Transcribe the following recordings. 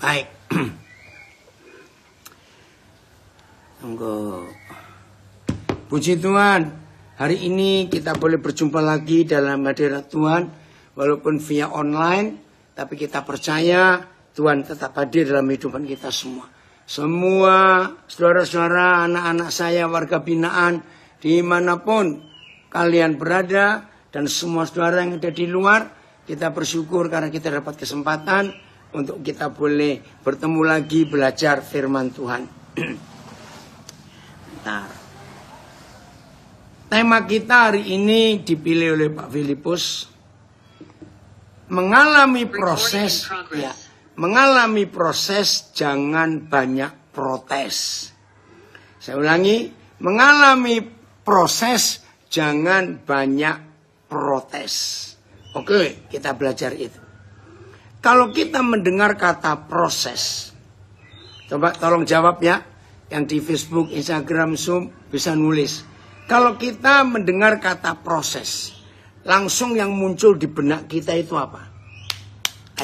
Baik. Monggo. Puji Tuhan, hari ini kita boleh berjumpa lagi dalam hadirat Tuhan, walaupun via online, tapi kita percaya Tuhan tetap hadir dalam kehidupan kita semua. Semua saudara-saudara, anak-anak saya, warga binaan, dimanapun kalian berada, dan semua saudara yang ada di luar, kita bersyukur karena kita dapat kesempatan untuk kita boleh bertemu lagi belajar firman Tuhan. Bentar. Tema kita hari ini dipilih oleh Pak Filipus, mengalami proses, ya, mengalami proses, jangan banyak protes. Saya ulangi, mengalami proses, jangan banyak protes. Oke, kita belajar itu. Kalau kita mendengar kata proses, coba tolong jawab ya, yang di Facebook, Instagram, Zoom bisa nulis. Kalau kita mendengar kata proses, langsung yang muncul di benak kita itu apa?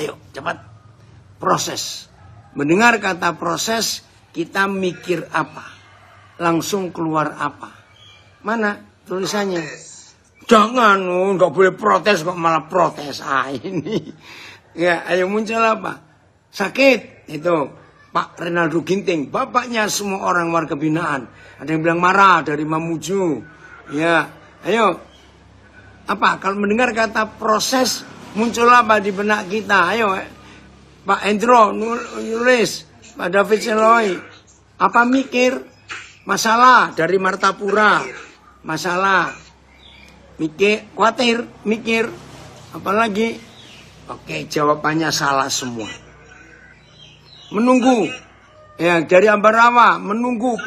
Ayo, cepat. Proses. Mendengar kata proses, kita mikir apa? Langsung keluar apa? Mana tulisannya? Jangan, nggak boleh protes kok malah protes. Ini. Ya, ayo muncul apa? Sakit, itu. Pak Renaldo Ginting, bapaknya semua orang warga binaan. Ada yang bilang marah dari Mamuju. Ya, ayo. Apa? Kalau mendengar kata proses, muncul apa di benak kita? Ayo, Pak Endro nulis, Pak David Seloy. Apa mikir? Masalah dari Martapura. Masalah. Mikir, khawatir, mikir. Apalagi? Oke, jawabannya salah semua. Menunggu. Ya, dari Ambarawa, menunggu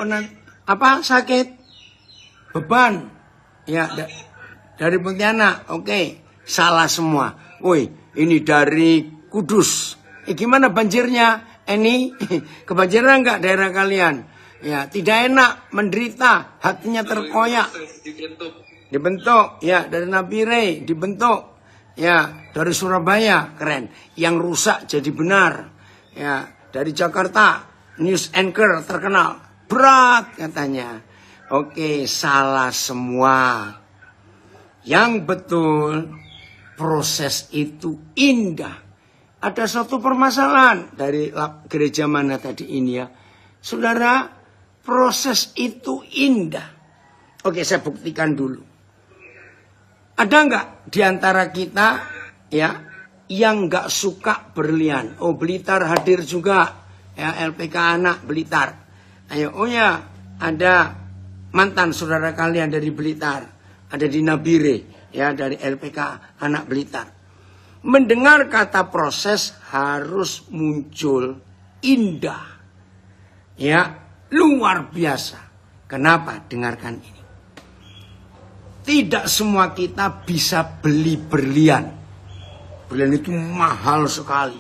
sakit. Beban. Ya, dari Pontianak. Oke, salah semua. Woi, ini dari Kudus. Gimana banjirnya? Ini kebanjiran enggak daerah kalian? Ya, tidak enak, menderita, hatinya terkoyak. Dibentuk, ya, dari Nabire dibentuk. Ya, dari Surabaya, keren. Yang rusak jadi benar. Ya, dari Jakarta, news anchor terkenal. Berat katanya. Oke, salah semua. Yang betul, proses itu indah. Ada suatu permasalahan dari gereja mana tadi ini ya. Saudara, proses itu indah. Oke, saya buktikan dulu. Ada nggak di antara kita ya yang nggak suka berlian? Oh, Blitar hadir juga ya, LPK anak Blitar. Ayo, oh ya, ada mantan saudara kalian dari Blitar, ada di Nabire ya, dari LPK anak Blitar. Mendengar kata proses harus muncul indah, ya, luar biasa. Kenapa? Dengarkan ini. Tidak semua kita bisa beli berlian. Berlian itu mahal sekali.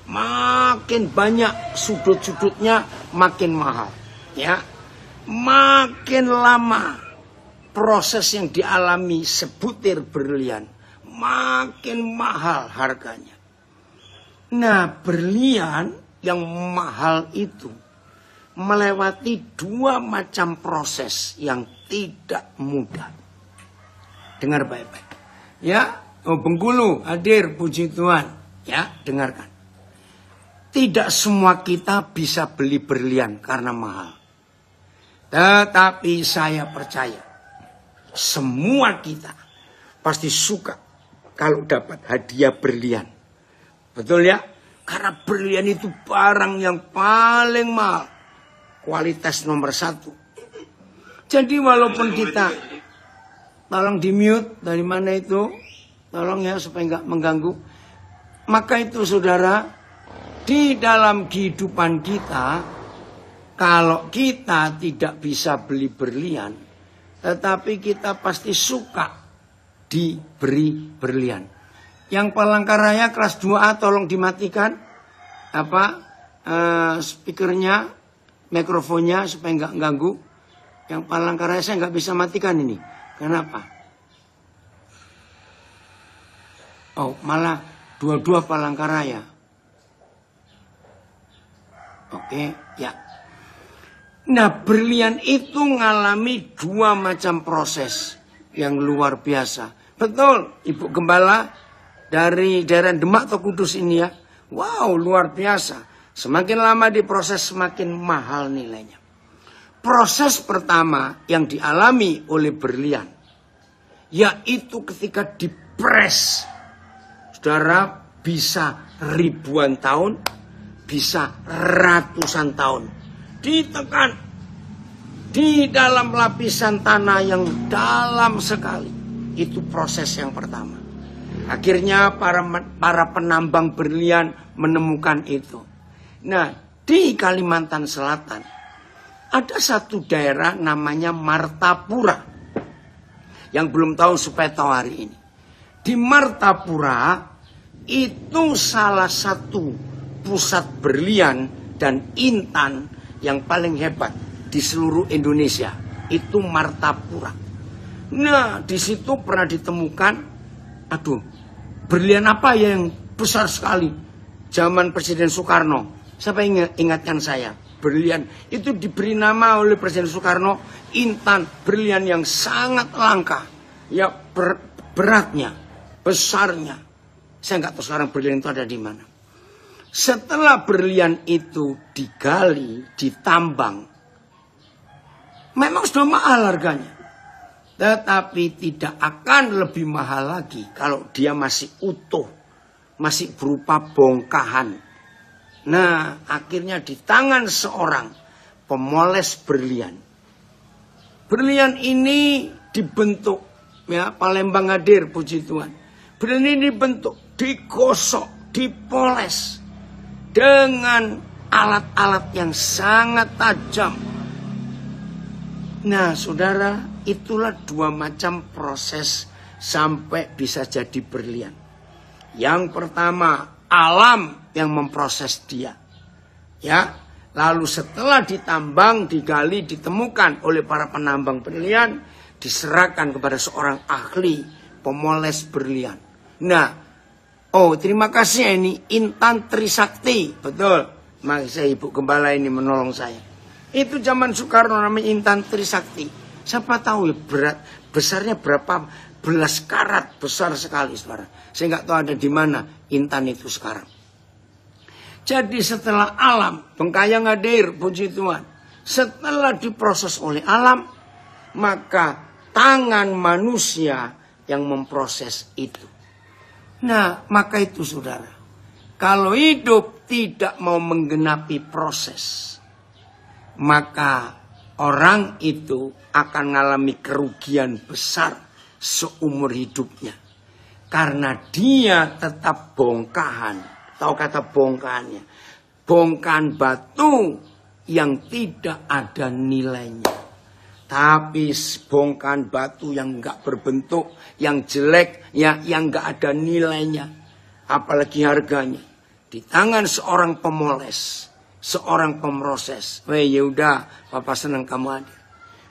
Makin banyak sudut-sudutnya makin mahal. Ya, makin lama proses yang dialami sebutir berlian, makin mahal harganya. Nah, berlian yang mahal itu melewati dua macam proses yang tidak mudah. Dengar baik-baik. Ya, Bengkulu hadir, puji Tuhan. Ya, dengarkan. Tidak semua kita bisa beli berlian karena mahal. Tetapi saya percaya, semua kita pasti suka kalau dapat hadiah berlian. Betul ya? Karena berlian itu barang yang paling mahal. Kualitas nomor 1. Jadi walaupun kita, tolong di mute, dari mana itu? Tolong ya supaya nggak mengganggu. Maka itu saudara, di dalam kehidupan kita, kalau kita tidak bisa beli berlian, tetapi kita pasti suka diberi berlian. Yang Palangkaraya kelas 2A tolong dimatikan speakernya, mikrofonnya supaya nggak ganggu. Yang Palangkaraya saya nggak bisa matikan ini. Kenapa? Oh, malah dua-dua Palangkaraya. Oke, ya. Nah, berlian itu mengalami 2 macam proses yang luar biasa. Betul, Ibu Gembala dari daerah Demak atau Kudus ini ya. Wow, luar biasa. Semakin lama diproses semakin mahal nilainya. Proses pertama yang dialami oleh berlian, yaitu ketika dipres. Saudara, bisa ribuan tahun, bisa ratusan tahun. Ditekan di dalam lapisan tanah yang dalam sekali. Itu proses yang pertama. Akhirnya para penambang berlian menemukan itu. Nah, di Kalimantan Selatan ada satu daerah namanya Martapura. Yang belum tahu supaya tahu hari ini. Di Martapura itu salah satu pusat berlian dan intan yang paling hebat di seluruh Indonesia. Itu Martapura. Nah, di situ pernah ditemukan, berlian apa yang besar sekali? Zaman Presiden Soekarno. Siapa ingatkan saya? Berlian itu diberi nama oleh Presiden Soekarno, intan berlian yang sangat langka. Ya, beratnya, besarnya. Saya nggak tahu sekarang berlian itu ada di mana. Setelah berlian itu digali, ditambang, memang sudah mahal harganya. Tetapi tidak akan lebih mahal lagi kalau dia masih utuh, masih berupa bongkahan. Nah, akhirnya di tangan seorang pemoles berlian. Berlian ini dibentuk, ya, Palembang hadir, puji Tuhan. Berlian ini dibentuk, digosok, dipoles dengan alat-alat yang sangat tajam. Nah, saudara, itulah 2 macam proses sampai bisa jadi berlian. Yang pertama, alam yang memproses dia. Ya, lalu setelah ditambang, digali, ditemukan oleh para penambang berlian, diserahkan kepada seorang ahli pemoles berlian. Nah, terima kasih ini Intan Trisakti. Betul. Makasih Ibu Gembala ini menolong saya. Itu zaman Soekarno namanya Intan Trisakti. Siapa tahu ya besarnya berapa belas karat, besar sekali saudara. Saya nggak tahu ada di mana intan itu sekarang. Jadi setelah alam, Bengkayang hadir, puji Tuhan. Setelah diproses oleh alam, maka tangan manusia yang memproses itu. Nah, maka itu saudara, kalau hidup tidak mau menggenapi proses, maka orang itu akan mengalami kerugian besar seumur hidupnya. Karena dia tetap bongkahan. Tahu kata bongkahannya? Bongkahan batu yang tidak ada nilainya. Tapi bongkahan batu yang enggak berbentuk, yang jelek, ya, yang enggak ada nilainya. Apalagi harganya. Di tangan seorang pemoles, seorang pemroses. Ya udah, Papa senang kamu hadir.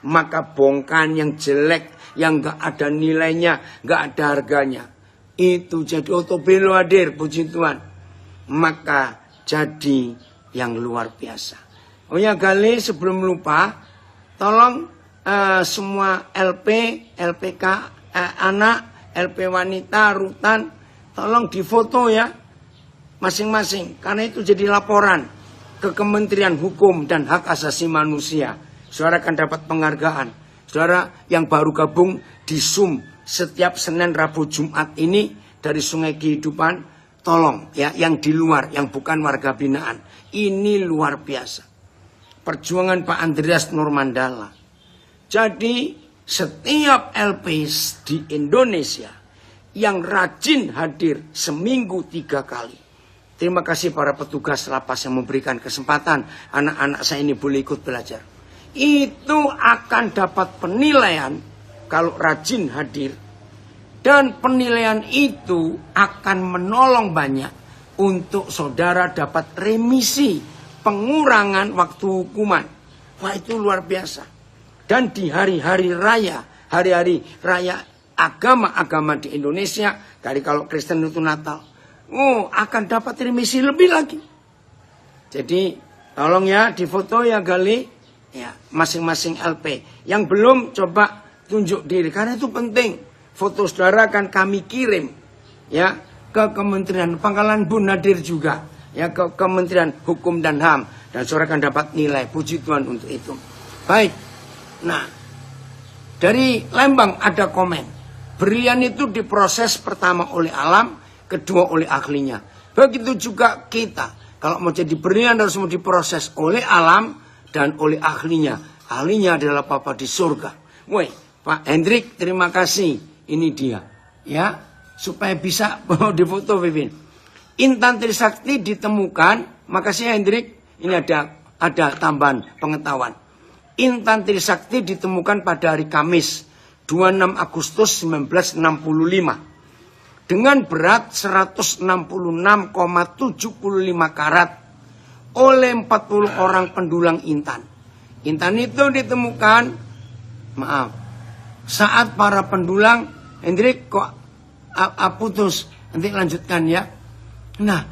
Maka bongkahan yang jelek, yang enggak ada nilainya, enggak ada harganya, itu jadi otobelo hadir, puji Tuhan. Maka jadi yang luar biasa. Oh ya, Gali, sebelum lupa, tolong semua LP, LPK, anak, LP wanita, rutan, tolong difoto ya, masing-masing. Karena itu jadi laporan ke Kementerian Hukum dan Hak Asasi Manusia. Saudara akan dapat penghargaan. Saudara yang baru gabung di Zoom setiap Senin, Rabu, Jumat ini dari Sungai Kehidupan, tolong ya, yang di luar, yang bukan warga binaan. Ini luar biasa. Perjuangan Pak Andreas Nurmandala. Jadi setiap LPs di Indonesia yang rajin hadir seminggu 3 kali. Terima kasih para petugas lapas yang memberikan kesempatan anak-anak saya ini boleh ikut belajar. Itu akan dapat penilaian kalau rajin hadir. Dan penilaian itu akan menolong banyak untuk saudara dapat remisi, pengurangan waktu hukuman. Wah, itu luar biasa. Dan di hari-hari raya agama-agama di Indonesia, dari kalau Kristen itu Natal, akan dapat remisi lebih lagi. Jadi Tolong ya difoto ya Gali. Ya, masing-masing LP. Yang belum coba tunjuk diri. Karena itu penting. Foto saudara akan kami kirim. Ya, ke Kementerian Pangkalan Bun Nadir juga. Ya, ke Kementerian Hukum dan HAM. Dan saudara akan dapat nilai. Puji Tuhan untuk itu. Baik. Nah, dari Lembang ada komen. Berlian itu diproses pertama oleh alam. Kedua oleh ahlinya. Begitu juga kita. Kalau mau jadi berlian harus mau diproses oleh alam dan oleh ahlinya. Ahlinya adalah Bapa di surga. Woi, Pak Hendrik, terima kasih. Ini dia. Ya, supaya bisa difoto, Pipin. Intan Trisakti ditemukan. Makasih Hendrik. Ini ada tambahan pengetahuan. Intan Trisakti ditemukan pada hari Kamis 26 Agustus 1965. Dengan berat 166,75 karat oleh 40 orang pendulang intan. Intan itu ditemukan, maaf, saat para pendulang, Hendrik kok putus, nanti lanjutkan ya. Nah,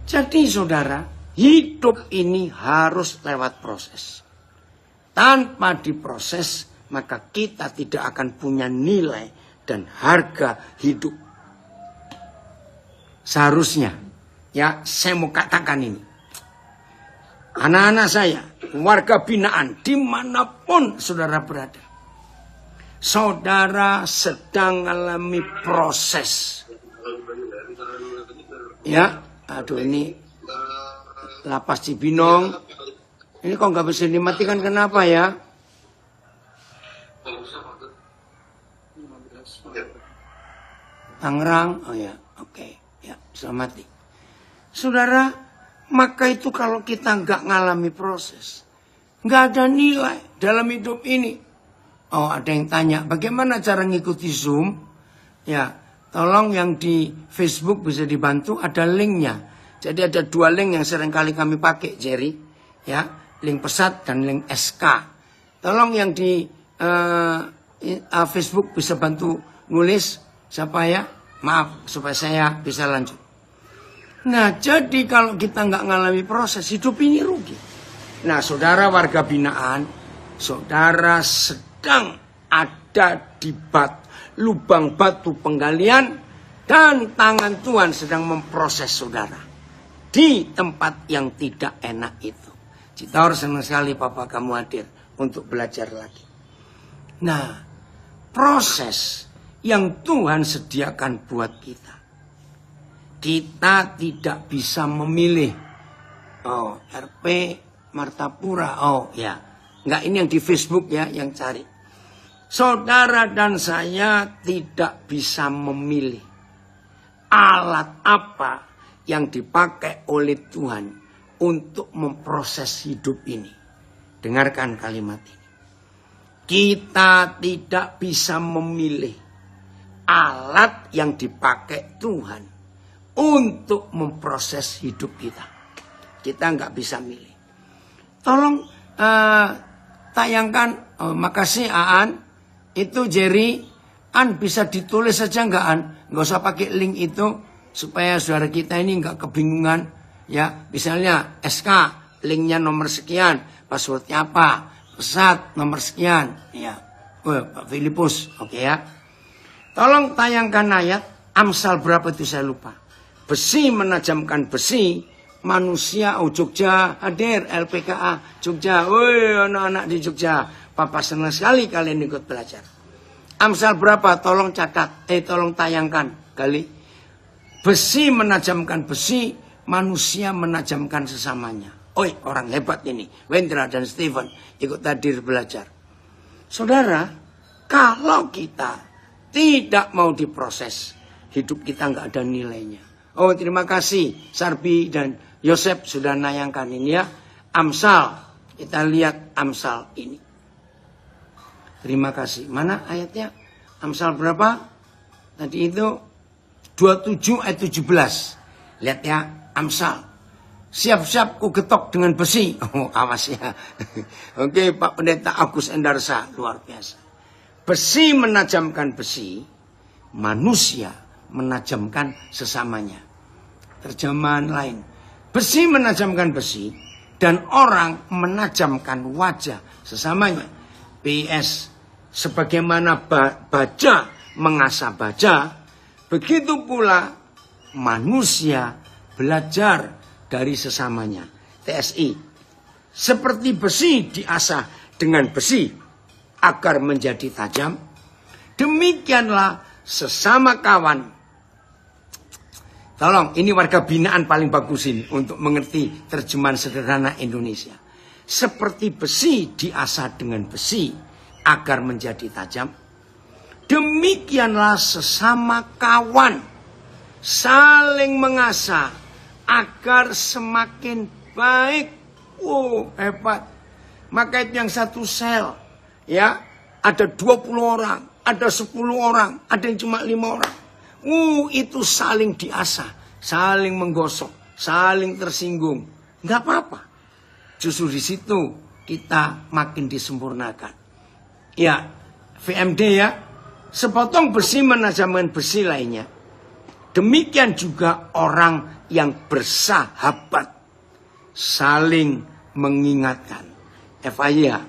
jadi saudara, hidup ini harus lewat proses. Tanpa diproses, maka kita tidak akan punya nilai dan harga hidup. Seharusnya, ya saya mau katakan ini. Anak-anak saya, warga binaan, dimanapun saudara berada. Saudara sedang mengalami proses. Ya, aduh ini Lapas Cibinong. Ini kok nggak bisa dimatikan, kenapa ya? Tangerang, oh ya, oke. Ya, selamat. Saudara, maka itu kalau kita nggak ngalami proses, nggak ada nilai dalam hidup ini. Oh, ada yang tanya, bagaimana cara ngikuti Zoom? Ya, tolong yang di Facebook bisa dibantu, ada linknya. Jadi ada 2 link yang sering kali kami pakai, Jerry. Ya, link pesat dan link SK. Tolong yang di Facebook bisa bantu nulis, siapa ya? Maaf, supaya saya bisa lanjut. Nah, jadi kalau kita nggak ngalami proses, hidup ini rugi. Nah, saudara warga binaan, saudara sedang ada di lubang batu penggalian, dan tangan Tuhan sedang memproses saudara di tempat yang tidak enak itu. Citaur senang sekali Papa kamu hadir untuk belajar lagi. Nah, proses yang Tuhan sediakan buat kita. Kita tidak bisa memilih. Oh, RP Martapura. Oh, ya. Enggak, ini yang di Facebook ya, yang cari. Saudara dan saya tidak bisa memilih alat apa yang dipakai oleh Tuhan untuk memproses hidup ini. Dengarkan kalimat ini. Kita tidak bisa memilih alat yang dipakai Tuhan untuk memproses hidup kita. Kita nggak bisa milih. Tolong tayangkan. Oh, makasih Aan. Itu Jerry. An bisa ditulis saja nggak An? Nggak usah pakai link itu supaya saudara kita ini nggak kebingungan. Ya, misalnya SK linknya nomor sekian, passwordnya apa, pesat nomor sekian. Ya, Pak Filipus, oke ya. Tolong tayangkan ayat Amsal berapa itu saya lupa. Besi menajamkan besi, manusia Jogja hadir, LPKA Jogja. Woi anak-anak di Jogja, Papa senang sekali kalian ikut belajar. Amsal berapa? Tolong catat, tolong tayangkan kali. Besi menajamkan besi, manusia menajamkan sesamanya. Oi, orang hebat ini. Wendra dan Steven ikut hadir belajar. Saudara, kalau kita tidak mau diproses, hidup kita nggak ada nilainya. Oh, terima kasih Sarbi dan Yosep sudah nayangkan ini ya. Amsal, kita lihat Amsal ini. Terima kasih. Mana ayatnya? Amsal berapa? Tadi itu 27 ayat 17. Lihat ya, Amsal. Siap-siap ku getok dengan besi. Oh, awas ya. Oke, Pak Pendeta Agus Endarsa, luar biasa. Besi menajamkan besi, manusia menajamkan sesamanya. Terjemahan lain. Besi menajamkan besi, dan orang menajamkan wajah sesamanya. PS, sebagaimana baja mengasah baja, begitu pula manusia belajar dari sesamanya. TSI, seperti besi diasah dengan besi agar menjadi tajam, demikianlah sesama kawan. Tolong, ini warga binaan paling bagus ini untuk mengerti terjemahan sederhana Indonesia. Seperti besi diasah dengan besi agar menjadi tajam, demikianlah sesama kawan saling mengasah agar semakin baik. Hebat. Maka itu yang satu sel, ya, ada 20 orang, ada 10 orang, ada yang cuma 5 orang. Itu saling diasah, saling menggosok, saling tersinggung. Nggak apa-apa. Justru di situ kita makin disempurnakan. Ya, VMD ya, sepotong besi menajamkan besi lainnya. Demikian juga orang yang bersahabat, saling mengingatkan. FIA,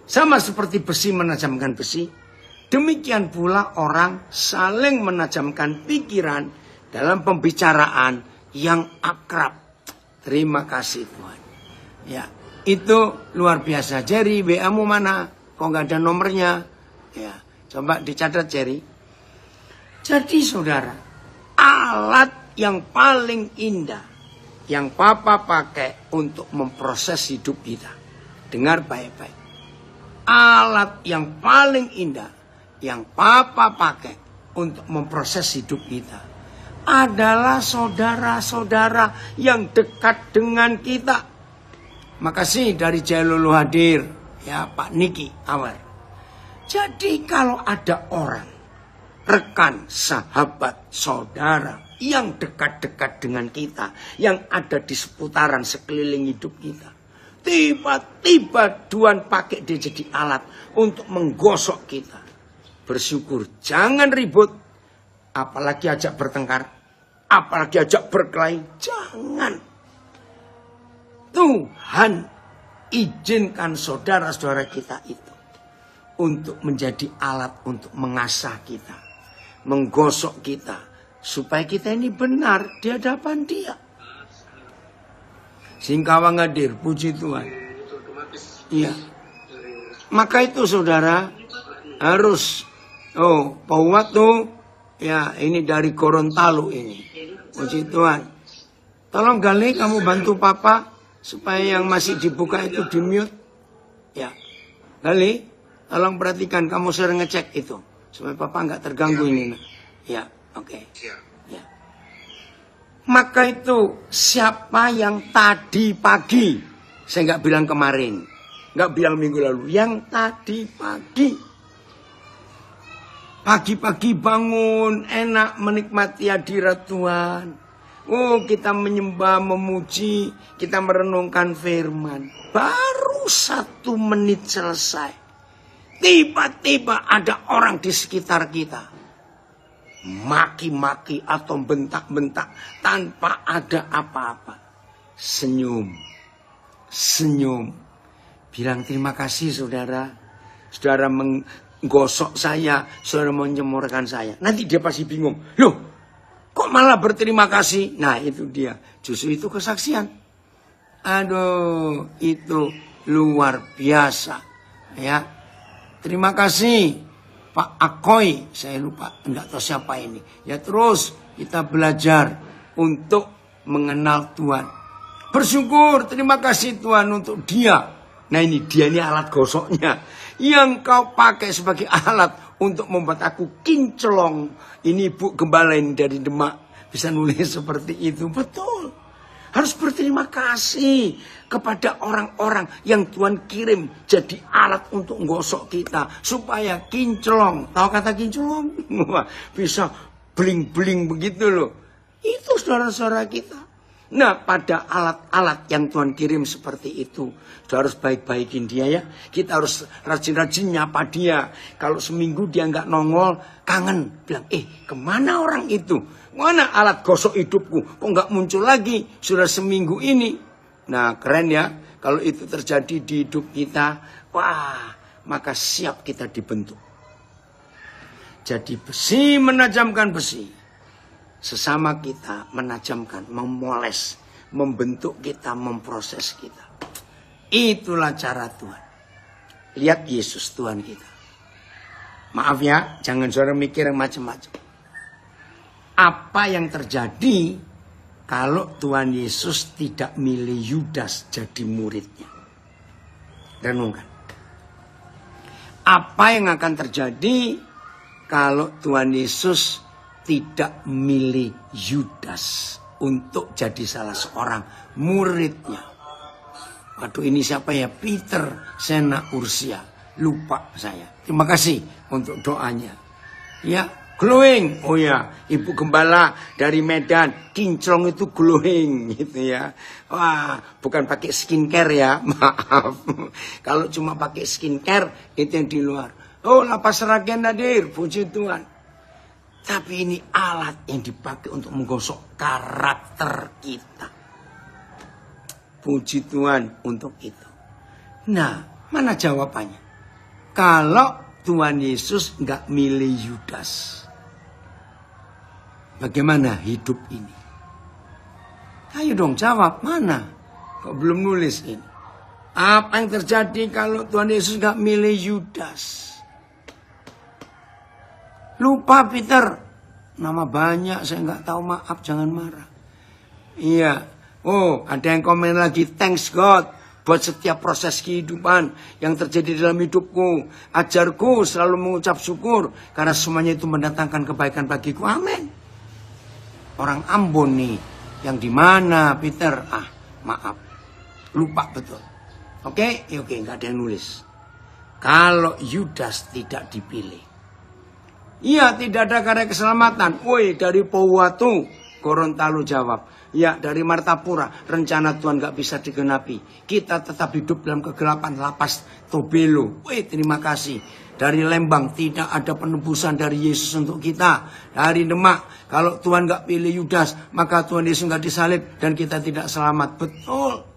sama seperti besi menajamkan besi, demikian pula orang saling menajamkan pikiran dalam pembicaraan yang akrab. Terima kasih Tuhan. Ya, itu luar biasa. Jerry, WA-mu mana? Kok nggak ada nomornya? Ya, coba dicatat Jerry. Jadi saudara, alat yang paling indah yang Papa pakai untuk memproses hidup kita. Dengar baik-baik. Alat yang paling indah yang Papa pakai untuk memproses hidup kita adalah saudara-saudara yang dekat dengan kita. Makasih dari Jailulu hadir, ya Pak Niki awal. Jadi kalau ada orang, rekan, sahabat, saudara yang dekat-dekat dengan kita, yang ada di seputaran sekeliling hidup kita, tiba-tiba Tuhan pakai dia jadi alat untuk menggosok kita. Bersyukur, jangan ribut, apalagi ajak bertengkar, apalagi ajak berkelahi, jangan. Tuhan izinkan saudara-saudara kita itu untuk menjadi alat untuk mengasah kita, menggosok kita, supaya kita ini benar di hadapan Dia. Singkawang hadir, puji Tuhan. Iya. Maka itu saudara harus, Pauwat tuh, ya ini dari Gorontalo ini. Puji Tuhan. Tolong Gali kamu bantu Papa supaya yang masih dibuka itu di mute. Ya. Gali, tolong perhatikan, kamu sering ngecek itu supaya Papa nggak terganggu ini. Ya, oke. Ya. Maka itu siapa yang tadi pagi, saya nggak bilang kemarin, nggak bilang minggu lalu, yang tadi pagi. Pagi-pagi bangun, enak menikmati hadirat Tuhan. Kita menyembah, memuji, kita merenungkan firman. Baru 1 menit selesai. Tiba-tiba ada orang di sekitar kita. Maki-maki atau bentak-bentak tanpa ada apa-apa. Senyum. Bilang terima kasih saudara. Saudara menggosok saya, saudara menyemurkan saya. Nanti dia pasti bingung. Loh, kok malah berterima kasih? Nah itu dia. Justru itu kesaksian. Aduh, itu luar biasa. Ya, terima kasih Pak Akoy, saya lupa, enggak tahu siapa ini. Ya terus kita belajar untuk mengenal Tuhan. Bersyukur, terima kasih Tuhan untuk dia. Nah ini dia, ini alat gosoknya. Yang kau pakai sebagai alat untuk membuat aku kinclong. Ini Ibu Gembala ini dari Demak. Bisa nulis seperti itu, betul. Harus berterima kasih kepada orang-orang yang Tuhan kirim jadi alat untuk menggosok kita. Supaya kinclong. Tahu kata kinclong? Bisa bling-bling begitu loh. Itu saudara-saudara kita. Nah pada alat-alat yang Tuhan kirim seperti itu. Kita harus baik-baikin dia ya. Kita harus rajin-rajin nyapa dia. Kalau seminggu dia nggak nongol, kangen. Bilang, kemana orang itu? Mana alat gosok hidupku? Kok nggak muncul lagi? Sudah seminggu ini. Nah, keren ya. Kalau itu terjadi di hidup kita, wah, maka siap kita dibentuk. Jadi besi menajamkan besi. Sesama kita menajamkan, memoles, membentuk kita, memproses kita. Itulah cara Tuhan. Lihat Yesus Tuhan kita. Maaf ya, jangan saudara mikir yang macam-macam. Apa yang terjadi kalau Tuhan Yesus tidak milih Yudas jadi muridnya? Renungkan. Apa yang akan terjadi kalau Tuhan Yesus tidak milih Yudas untuk jadi salah seorang muridnya? Waduh, ini siapa ya? Peter, Sena, Ursia. Lupa saya. Terima kasih untuk doanya. Ya, glowing. Oh ya, Ibu Gembala dari Medan. Kinclong itu glowing gitu ya. Wah, bukan pakai skincare ya. Maaf. Kalau cuma pakai skincare, itu yang di luar. Oh, lapas ragen hadir. Puji Tuhan. Tapi ini alat yang dipakai untuk menggosok karakter kita. Puji Tuhan untuk itu. Nah, mana jawabannya? Kalau Tuhan Yesus nggak milih Yudas, bagaimana hidup ini? Ayo dong jawab, mana? Kok belum nulis ini? Apa yang terjadi kalau Tuhan Yesus nggak milih Yudas? Lupa Peter, nama banyak saya nggak tahu, maaf jangan marah. Iya, oh ada yang komen lagi, thanks God. Buat setiap proses kehidupan yang terjadi dalam hidupku. Ajarku selalu mengucap syukur. Karena semuanya itu mendatangkan kebaikan bagiku. Amin. Orang Ambon nih. Yang di mana Peter? Ah, maaf. Lupa betul. Oke, nggak ada yang nulis. Kalau Yudas tidak dipilih. Iya, tidak ada karya keselamatan. Woi, dari Powatu, Gorontalo jawab. Ya, dari Martapura, rencana Tuhan gak bisa digenapi. Kita tetap hidup dalam kegelapan, lapas Tobelo. Wih, terima kasih. Dari Lembang, tidak ada penebusan dari Yesus untuk kita. Dari Demak, kalau Tuhan gak pilih Yudas, maka Tuhan Yesus gak disalib dan kita tidak selamat. Betul.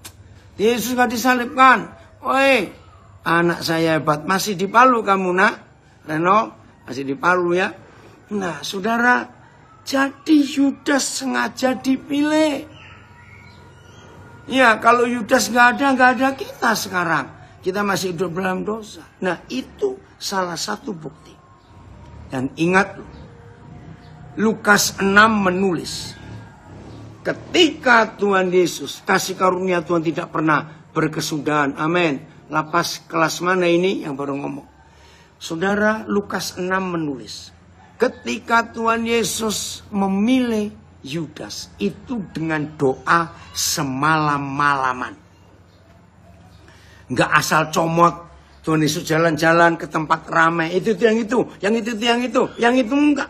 Yesus gak disalibkan. Woi, anak saya hebat. Masih di Palu kamu, nak? Reno, masih di Palu ya. Nah, saudara, jadi Yudas sengaja dipilih. Ya, kalau Yudas nggak ada kita sekarang. Kita masih hidup dalam dosa. Nah, itu salah satu bukti. Dan ingat, Lukas 6 menulis, ketika Tuhan Yesus, kasih karunia Tuhan tidak pernah berkesudahan. Amin. Lapas kelas mana ini yang baru ngomong? Saudara, Lukas 6 menulis, ketika Tuhan Yesus memilih Yudas, itu dengan doa semalam-malaman. Nggak asal comot. Tuhan Yesus jalan-jalan ke tempat ramai. Itu yang itu, yang itu enggak.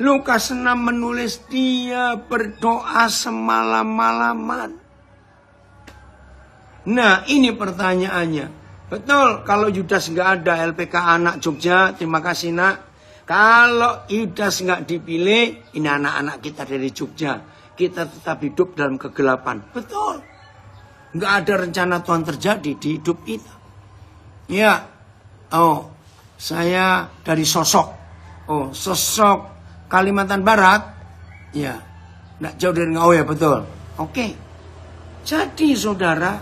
Lukas 6 menulis dia berdoa semalam-malaman. Nah, ini pertanyaannya. Betul, kalau Yudas nggak ada, LPK anak Jogja, terima kasih nak. Kalau Yudas nggak dipilih, ini anak-anak kita dari Jogja, kita tetap hidup dalam kegelapan. Betul. Nggak ada rencana Tuhan terjadi di hidup kita. Ya, oh, saya dari Sosok. Oh, Sosok Kalimantan Barat. Ya, nggak jauh dari Ngau ya, betul. Oke. Jadi saudara,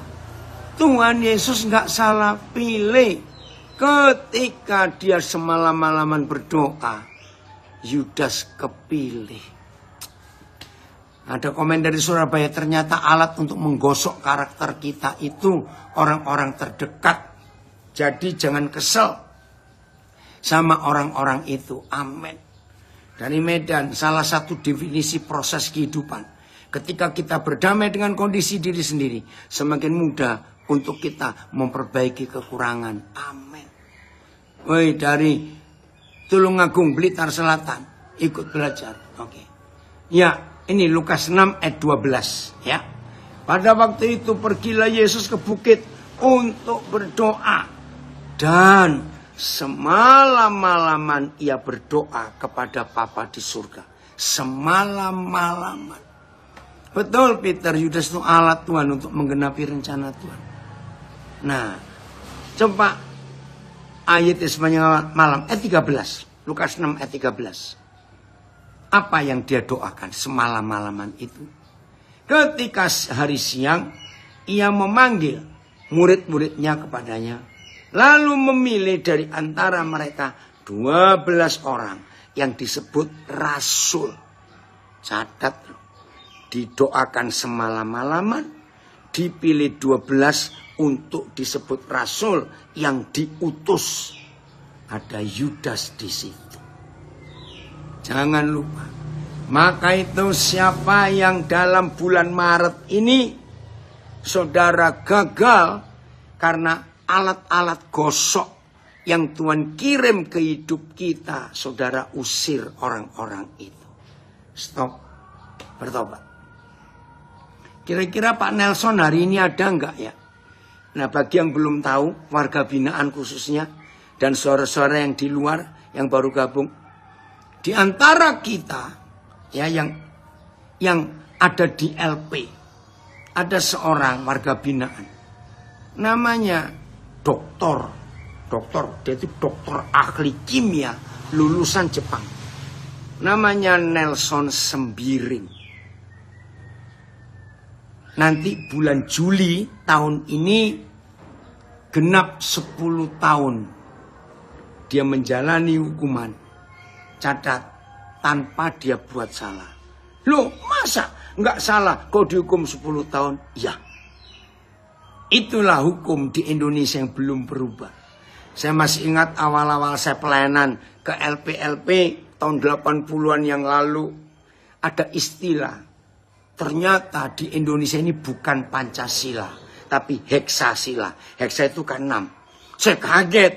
Tuhan Yesus nggak salah pilih. Ketika dia semalam-malaman berdoa, Yudas kepilih. Ada komen dari Surabaya, ternyata alat untuk menggosok karakter kita itu orang-orang terdekat. Jadi jangan kesel sama orang-orang itu. Amin. Dari Medan, salah satu definisi proses kehidupan. Ketika kita berdamai dengan kondisi diri sendiri, semakin mudah untuk kita memperbaiki kekurangan. Amin. Woi, dari Tulungagung, Blitar Selatan, ikut belajar. Oke. Ya, ini Lukas 6 ayat 12 ya. Pada waktu itu pergilah Yesus ke bukit untuk berdoa, dan semalam-malaman ia berdoa kepada Bapa di surga. Semalam-malaman. Betul Peter, Yudas itu alat Tuhan untuk menggenapi rencana Tuhan. Nah, coba ayat sepanjang malam, ayat 13. Lukas 6 ayat 13. Apa yang dia doakan semalam-malaman itu? Ketika hari siang, ia memanggil murid-muridnya kepadanya. Lalu memilih dari antara mereka 12 orang yang disebut rasul. Catat, didoakan semalam-malaman, dipilih 12 untuk disebut rasul yang diutus. Ada Yudas di situ. Jangan lupa. Maka itu siapa yang dalam bulan Maret ini saudara gagal karena alat-alat gosok yang Tuhan kirim ke hidup kita, saudara usir orang-orang itu. Stop. Bertobat. Kira-kira Pak Nelson hari ini ada enggak ya? Nah, bagi yang belum tahu, warga binaan khususnya, dan saudara-saudara yang di luar, yang baru gabung, di antara kita, ya yang ada di LP, ada seorang warga binaan, namanya dokter, dia itu dokter ahli kimia, lulusan Jepang, namanya Nelson Sembiring. Nanti bulan Juli tahun ini genap 10 tahun dia menjalani hukuman. Catat, tanpa dia buat salah. Loh, masa nggak salah kok dihukum 10 tahun? Ya, itulah hukum di Indonesia yang belum berubah. Saya masih ingat awal-awal saya pelayanan ke LP-LP tahun 80-an yang lalu. Ada istilah. Ternyata di Indonesia ini bukan Pancasila, tapi heksasila. Heksa itu kan 6. Saya kaget,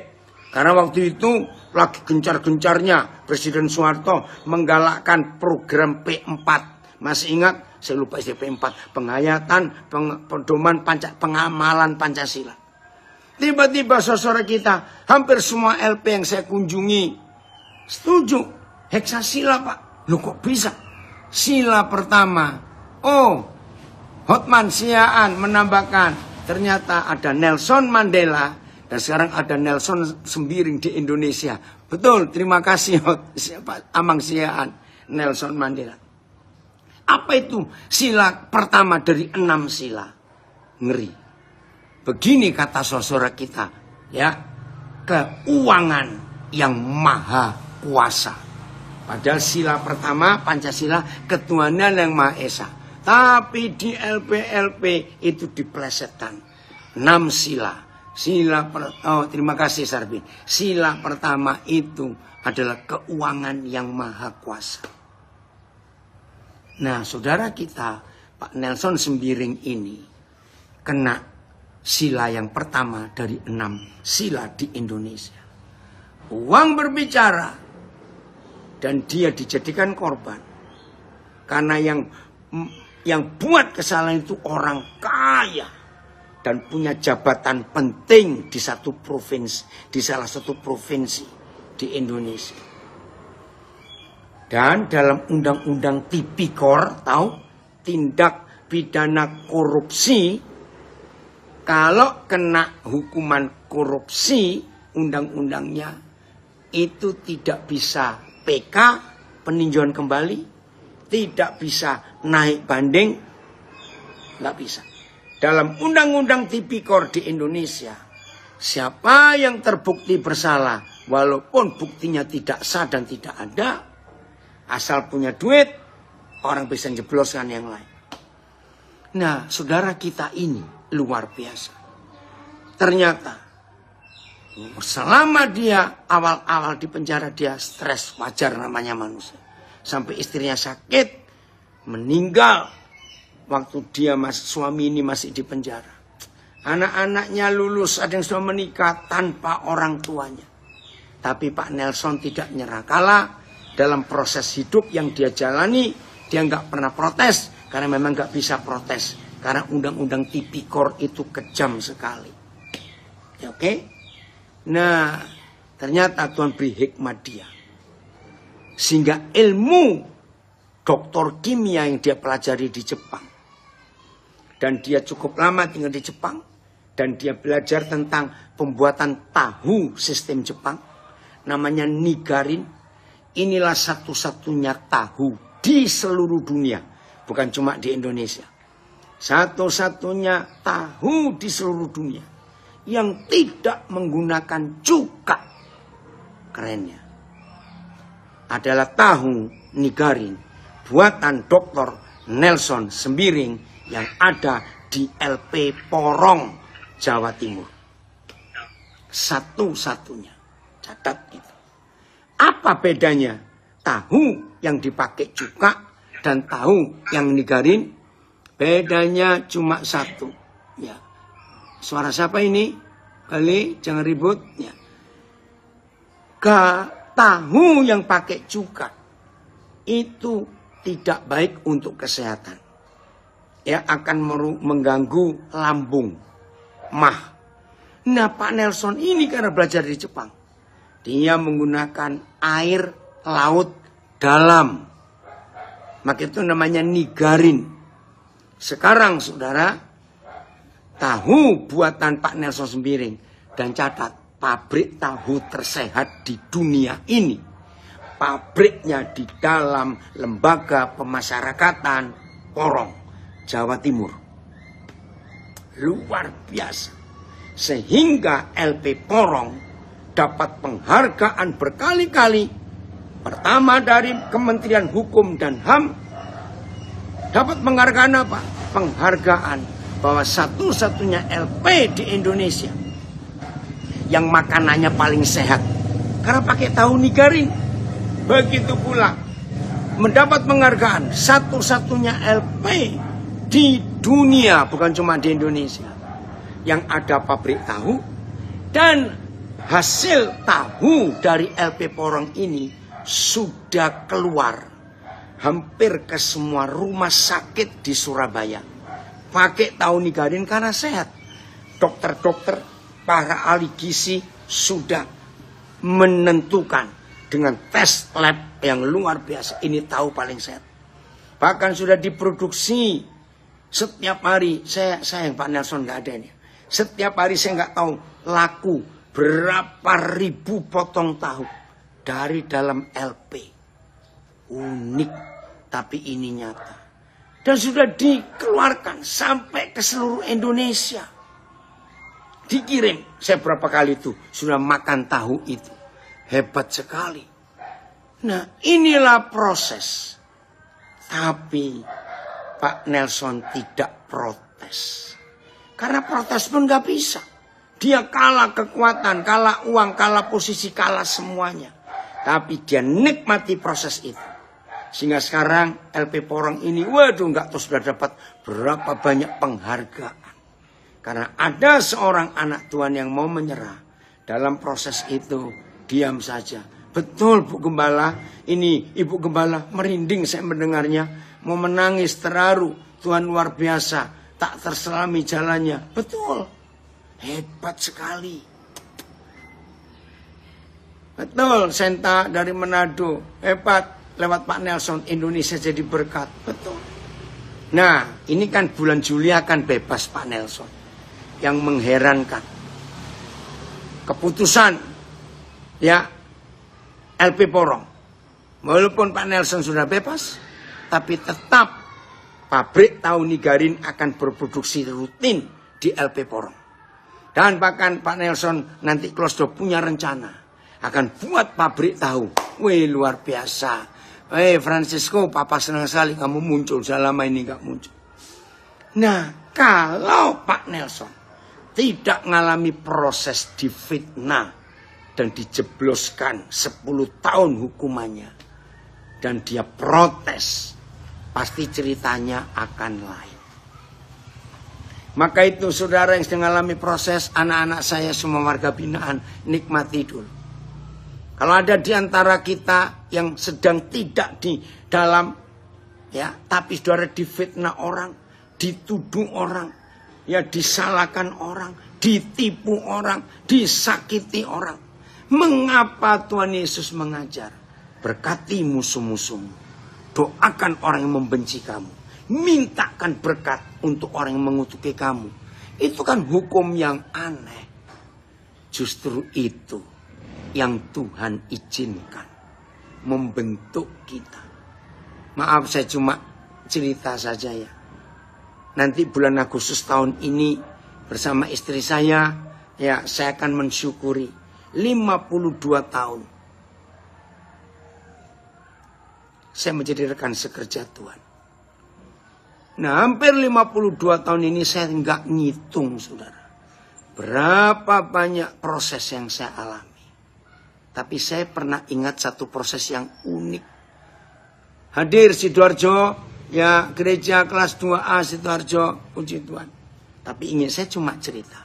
karena waktu itu lagi gencar-gencarnya Presiden Soeharto menggalakkan program P4. Masih ingat? Saya lupa istilah P4. Penghayatan, pedoman, pengamalan Pancasila. Tiba-tiba saudara kita, hampir semua LP yang saya kunjungi, setuju. Heksasila Pak. Loh kok bisa? Sila pertama. Oh, Hotman Siaan menambahkan, ternyata ada Nelson Mandela dan sekarang ada Nelson Sembiring di Indonesia. Betul, terima kasih Amang Siaan, Nelson Mandela. Apa itu sila pertama dari 6 sila? Ngeri. Begini kata saudara kita, ya, keuangan yang maha kuasa. Padahal sila pertama Pancasila, ketuhanan yang Maha Esa. Tapi di LP-LP itu diplesetkan 6 sila. Terima kasih Sarbin. Sila pertama itu adalah keuangan yang maha kuasa. Nah, saudara kita, Pak Nelson Sembiring ini kena sila yang pertama dari 6 sila di Indonesia. Uang berbicara dan dia dijadikan korban. Karena yang buat kesalahan itu orang kaya dan punya jabatan penting di salah satu provinsi di Indonesia. Dan dalam undang-undang Tipikor, tahu, tindak pidana korupsi, kalau kena hukuman korupsi, undang-undangnya itu tidak bisa PK, peninjauan kembali, tidak bisa naik banding, nggak bisa. Dalam undang-undang Tipikor di Indonesia, siapa yang terbukti bersalah, walaupun buktinya tidak sah dan tidak ada, asal punya duit, orang bisa jebloskan yang lain. Nah, saudara kita ini luar biasa. Ternyata, selama dia awal-awal di penjara, dia stres, wajar namanya manusia. Sampai istrinya sakit, meninggal waktu dia suami ini masih di penjara. Anak-anaknya lulus, ada yang sudah menikah tanpa orang tuanya. Tapi Pak Nelson tidak nyerah. Kalah dalam proses hidup yang dia jalani, dia nggak pernah protes. Karena memang nggak bisa protes. Karena undang-undang Tipikor itu kejam sekali. Ya, oke? Nah, ternyata Tuhan beri hikmat dia. Sehingga ilmu doktor kimia yang dia pelajari di Jepang. Dan dia cukup lama tinggal di Jepang. Dan dia belajar tentang pembuatan tahu sistem Jepang. Namanya Nigarin. Inilah satu-satunya tahu di seluruh dunia. Bukan cuma di Indonesia. Satu-satunya tahu di seluruh dunia. Yang tidak menggunakan cuka. Kerennya adalah tahu Nigarin buatan Dr. Nelson Sembiring yang ada di LP Porong, Jawa Timur. Satu-satunya. Catat itu. Apa bedanya tahu yang dipakai cuka dan tahu yang Nigarin? Bedanya cuma satu. Ya. Suara siapa ini? Kali jangan ribut. Ya. Tahu yang pakai cuka itu tidak baik untuk kesehatan. Ya, akan mengganggu lambung, mah. Nah, Pak Nelson ini karena belajar di Jepang, dia menggunakan air laut dalam. Maka itu namanya Nigarin. Sekarang saudara, tahu buatan Pak Nelson Sembiring, dan catat, pabrik tahu tersehat di dunia ini. Pabriknya di dalam lembaga pemasyarakatan Porong, Jawa Timur. Luar biasa. Sehingga LP Porong dapat penghargaan berkali-kali. Pertama dari Kementerian Hukum dan HAM. Dapat penghargaan apa? Penghargaan bahwa satu-satunya LP di Indonesia yang makanannya paling sehat karena pakai tahu Nigarin. Begitu pula mendapat penghargaan satu-satunya LP di dunia, bukan cuma di Indonesia, yang ada pabrik tahu. Dan hasil tahu dari LP Porong ini sudah keluar hampir ke semua rumah sakit di Surabaya. Pakai tahu Nigarin karena sehat. Dokter-dokter, para ahli gizi sudah menentukan dengan tes lab yang luar biasa. Ini tahu paling sehat. Bahkan sudah diproduksi setiap hari. Saya sayang Pak Nelson nggak ada ini. Setiap hari saya nggak tahu laku berapa ribu potong tahu dari dalam LP. Unik, tapi ini nyata. Dan sudah dikeluarkan sampai ke seluruh Indonesia. Dikirim, saya berapa kali itu sudah makan tahu itu. Hebat sekali. Nah, inilah proses. Tapi Pak Nelson tidak protes. Karena protes pun gak bisa. Dia kalah kekuatan, kalah uang, kalah posisi, kalah semuanya. Tapi dia nikmati proses itu. Sehingga sekarang LP Porong ini, waduh gak tahu sudah dapat berapa banyak penghargaan. Karena ada seorang anak Tuhan yang mau menyerah. Dalam proses itu, diam saja. Betul Bu Gembala, ini Ibu Gembala merinding saya mendengarnya. Mau menangis terharu, Tuhan luar biasa. Tak terselami jalannya. Betul, hebat sekali. Betul, Senta dari Manado, hebat. Lewat Pak Nelson, Indonesia jadi berkat. Betul. Nah, ini kan bulan Juli akan bebas Pak Nelson. Yang mengherankan, keputusan ya LP Porong, walaupun Pak Nelson sudah bebas, tapi tetap pabrik tahu Nigarin akan berproduksi rutin di LP Porong. Dan bahkan Pak Nelson nanti Klosdo punya rencana akan buat pabrik tahu. Wih, luar biasa. Francisco, Papa senang sekali kamu muncul, sudah lama ini gak muncul. Nah, kalau Pak Nelson tidak mengalami proses difitnah dan dijebloskan 10 tahun hukumannya, dan dia protes, pasti ceritanya akan lain. Maka itu saudara yang sedang mengalami proses, anak-anak saya semua warga binaan, nikmati dulu. Kalau ada di antara kita yang sedang tidak di dalam, ya, tapi saudara difitnah orang, dituduh orang, ya disalahkan orang, ditipu orang, disakiti orang. Mengapa Tuhan Yesus mengajar? Berkati musuh-musuhmu. Doakan orang yang membenci kamu. Mintakan berkat untuk orang yang mengutuki kamu. Itu kan hukum yang aneh. Justru itu yang Tuhan izinkan. Membentuk kita. Maaf, saya cuma cerita saja ya. Nanti bulan Agustus tahun ini bersama istri saya, ya saya akan mensyukuri 52 tahun. Saya menjadi rekan sekerja Tuhan. Nah, hampir 52 tahun ini saya nggak ngitung, saudara. Berapa banyak proses yang saya alami. Tapi saya pernah ingat satu proses yang unik. Hadir Sidoarjo, ya gereja kelas 2A Sidoarjo, puji Tuhan. Tapi ingin saya cuma cerita.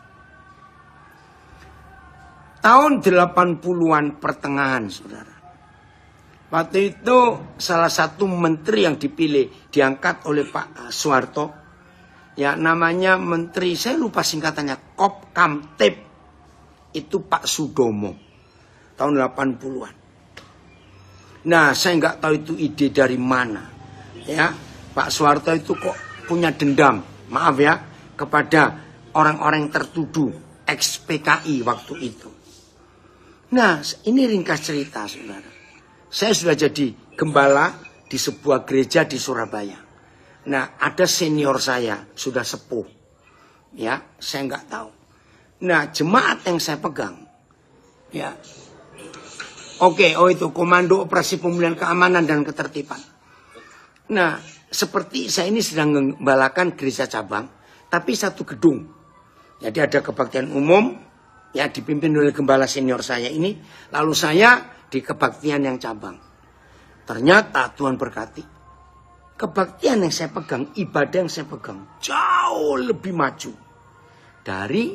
Tahun 80-an pertengahan, saudara. Waktu itu salah satu menteri yang dipilih, diangkat oleh Pak Soeharto. Ya namanya menteri, saya lupa singkatannya, Kopkamtib. Itu Pak Sudomo. Tahun 80-an. Nah saya nggak tahu itu ide dari mana. Ya Pak Soeharto itu kok punya dendam, maaf ya, kepada orang-orang yang tertuduh ex-PKI waktu itu. Nah ini ringkas cerita, saudara. Saya sudah jadi gembala di sebuah gereja di Surabaya. Nah, ada senior saya, sudah sepuh. Ya, saya nggak tahu. Nah, jemaat yang saya pegang. Ya. Oke, itu Komando Operasi Pemulihan Keamanan dan Ketertiban. Nah, seperti saya ini sedang menggembalakan gereja cabang, tapi satu gedung. Jadi ada kebaktian umum, ya dipimpin oleh gembala senior saya ini. Lalu saya di kebaktian yang cabang. Ternyata Tuhan berkati. Kebaktian yang saya pegang, ibadah yang saya pegang jauh lebih maju dari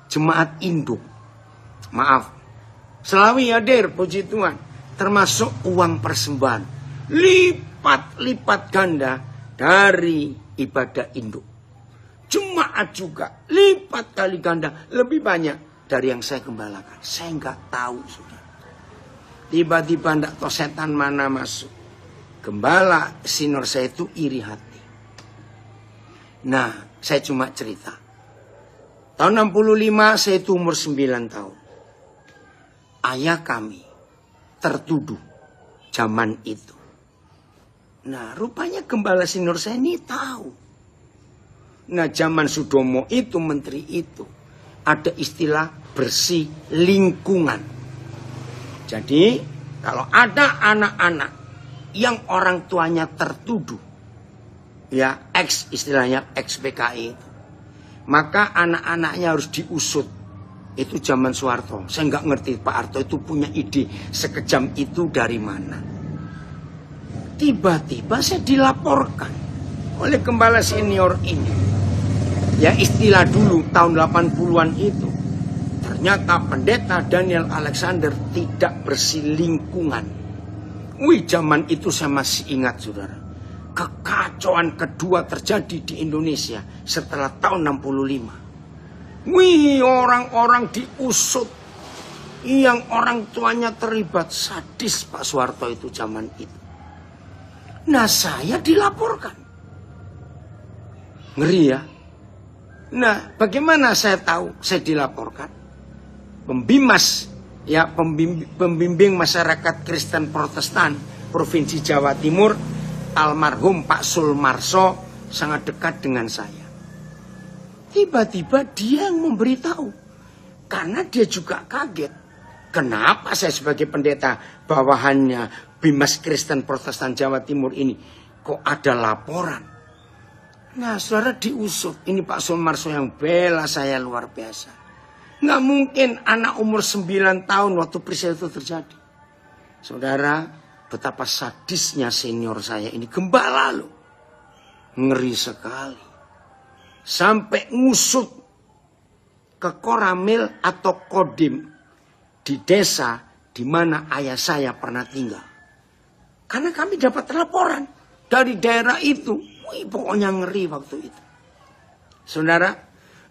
jemaat induk. Maaf. Selawi hadir, puji Tuhan. Termasuk uang persembahan. Lipat-lipat ganda dari ibadah induk. Jemaat juga lipat kali ganda. Lebih banyak dari yang saya gembalakan. Saya nggak tahu, saudara. Tiba-tiba ndak tahu setan mana masuk. Gembala senior saya itu iri hati. Nah, saya cuma cerita. Tahun 65 saya itu umur 9 tahun. Ayah kami tertuduh zaman itu. Nah, rupanya gembala senior saya ini tahu. Nah, zaman Sudomo itu, menteri itu, ada istilah bersih lingkungan. Jadi kalau ada anak-anak yang orang tuanya tertuduh, ya istilahnya ex PKI, maka anak-anaknya harus diusut. Itu zaman Soeharto. Saya nggak ngerti Pak Harto itu punya ide sekejam itu dari mana. Tiba-tiba saya dilaporkan oleh gembala senior ini. Ya istilah dulu tahun 80-an itu. Ternyata pendeta Daniel Alexander tidak bersih lingkungan. Wih, zaman itu saya masih ingat, saudara. Kekacauan kedua terjadi di Indonesia setelah tahun 65. Wih, orang-orang diusut. Yang orang tuanya terlibat sadis Pak Soeharto itu zaman itu. Nah, saya dilaporkan. Ngeri ya. Nah, bagaimana saya tahu saya dilaporkan? Pembimas, ya pembimbing masyarakat Kristen Protestan Provinsi Jawa Timur, almarhum Pak Sulmarso, sangat dekat dengan saya. Tiba-tiba dia yang memberitahu, karena dia juga kaget. Kenapa saya sebagai pendeta bawahannya Bimas Kristen Protestan Jawa Timur ini kok ada laporan? Nah, saudara diusut. Ini Pak Sulmarso yang bela saya luar biasa. Nggak mungkin anak umur 9 tahun waktu peristiwa itu terjadi. Saudara, betapa sadisnya senior saya ini, gembala loh. Ngeri sekali. Sampai ngusut ke Koramil atau Kodim di desa di mana ayah saya pernah tinggal. Karena kami dapat laporan dari daerah itu. Wih, pokoknya ngeri waktu itu. Saudara,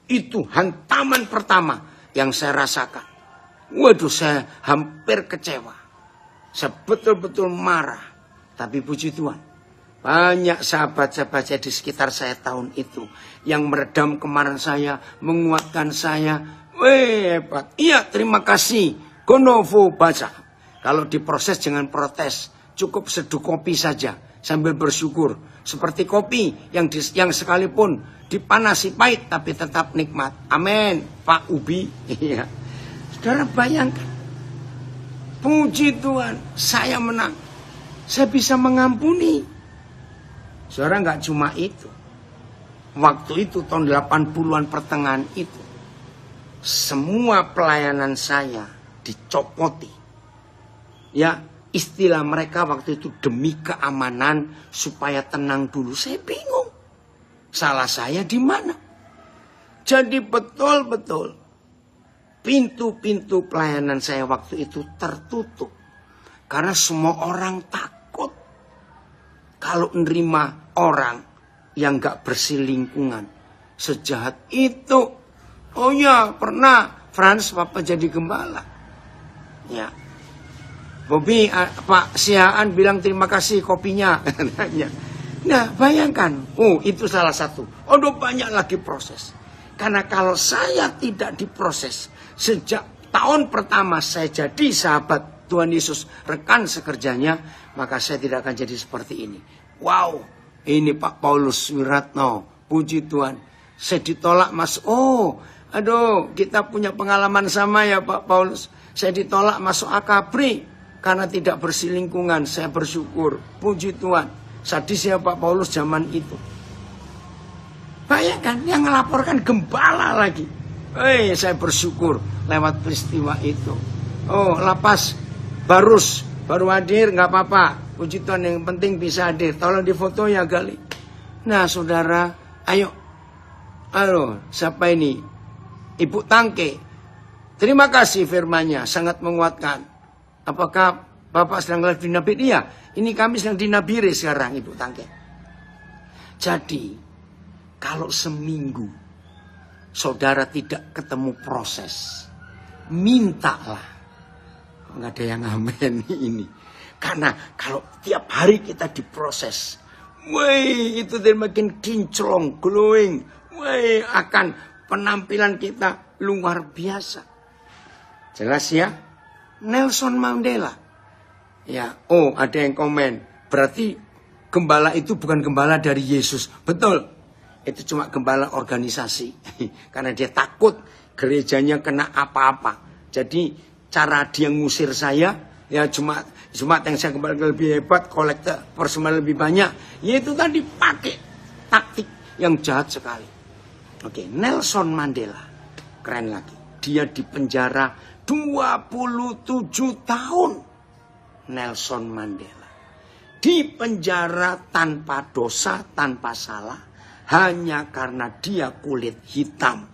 itu hantaman pertama yang saya rasakan. Waduh, saya hampir kecewa. Saya betul-betul marah. Tapi puji Tuhan, banyak sahabat-sahabat saya di sekitar saya tahun itu yang meredam kemarahan saya, menguatkan saya. Wih, hebat. Iya, terima kasih. Gonovo baca. Kalau diproses jangan protes, cukup seduh kopi saja sambil bersyukur. Seperti kopi yang sekalipun dipanasi pahit tapi tetap nikmat. Amin, Pak Ubi. Iya. Saudara bayangkan, puji Tuhan, saya menang. Saya bisa mengampuni. Saudara, nggak cuma itu. Waktu itu tahun 80-an pertengahan itu, semua pelayanan saya dicopoti. Ya, istilah mereka waktu itu demi keamanan supaya tenang dulu. Saya bingung. Salah saya di mana? Jadi betul-betul pintu-pintu pelayanan saya waktu itu tertutup. Karena semua orang takut kalau nerima orang yang gak bersih lingkungan. Sejahat itu. Oh ya, pernah Frans Papa jadi gembala. Ya. Bobby, Pak Siaan bilang terima kasih kopinya. Nah, bayangkan. Oh, itu salah satu. Oh, banyak lagi proses. Karena kalau saya tidak diproses sejak tahun pertama saya jadi sahabat Tuhan Yesus, rekan sekerjanya, maka saya tidak akan jadi seperti ini. Wow, ini Pak Paulus Wiratno, puji Tuhan. Saya ditolak masuk. Oh, aduh, kita punya pengalaman sama ya Pak Paulus. Saya ditolak masuk Akabri karena tidak bersih lingkungan. Saya bersyukur, puji Tuhan. Sadis ya Pak Paulus zaman itu. Bayangkan, yang melaporkan gembala lagi. Saya bersyukur lewat peristiwa itu. Oh, lapas Barus baru hadir, nggak apa-apa. Puji Tuhan, yang penting bisa hadir. Tolong difoto ya Gali. Nah, saudara, ayo. Halo, siapa ini? Ibu Tangke. Terima kasih firman-Nya, sangat menguatkan. Apakah Bapak sedang live di Nabir? Iya, ini kami sedang di Nabire sekarang, Ibu Tangke. Jadi, kalau seminggu saudara tidak ketemu proses, mintalah. Nggak ada yang amin ini. Karena kalau tiap hari kita diproses, itu makin kinclong, glowing, akan penampilan kita luar biasa. Jelas ya? Nelson Mandela. Ya, oh ada yang komen. Berarti gembala itu bukan gembala dari Yesus. Betul. Itu cuma gembala organisasi. Karena dia takut gerejanya kena apa-apa. Jadi cara dia ngusir saya, ya cuma yang saya kembali lebih hebat, kolektor personal lebih banyak, yaitu tadi pakai taktik yang jahat sekali. Oke, Nelson Mandela, keren lagi. Dia dipenjara 27 tahun. Nelson Mandela dipenjara tanpa dosa, tanpa salah, hanya karena dia kulit hitam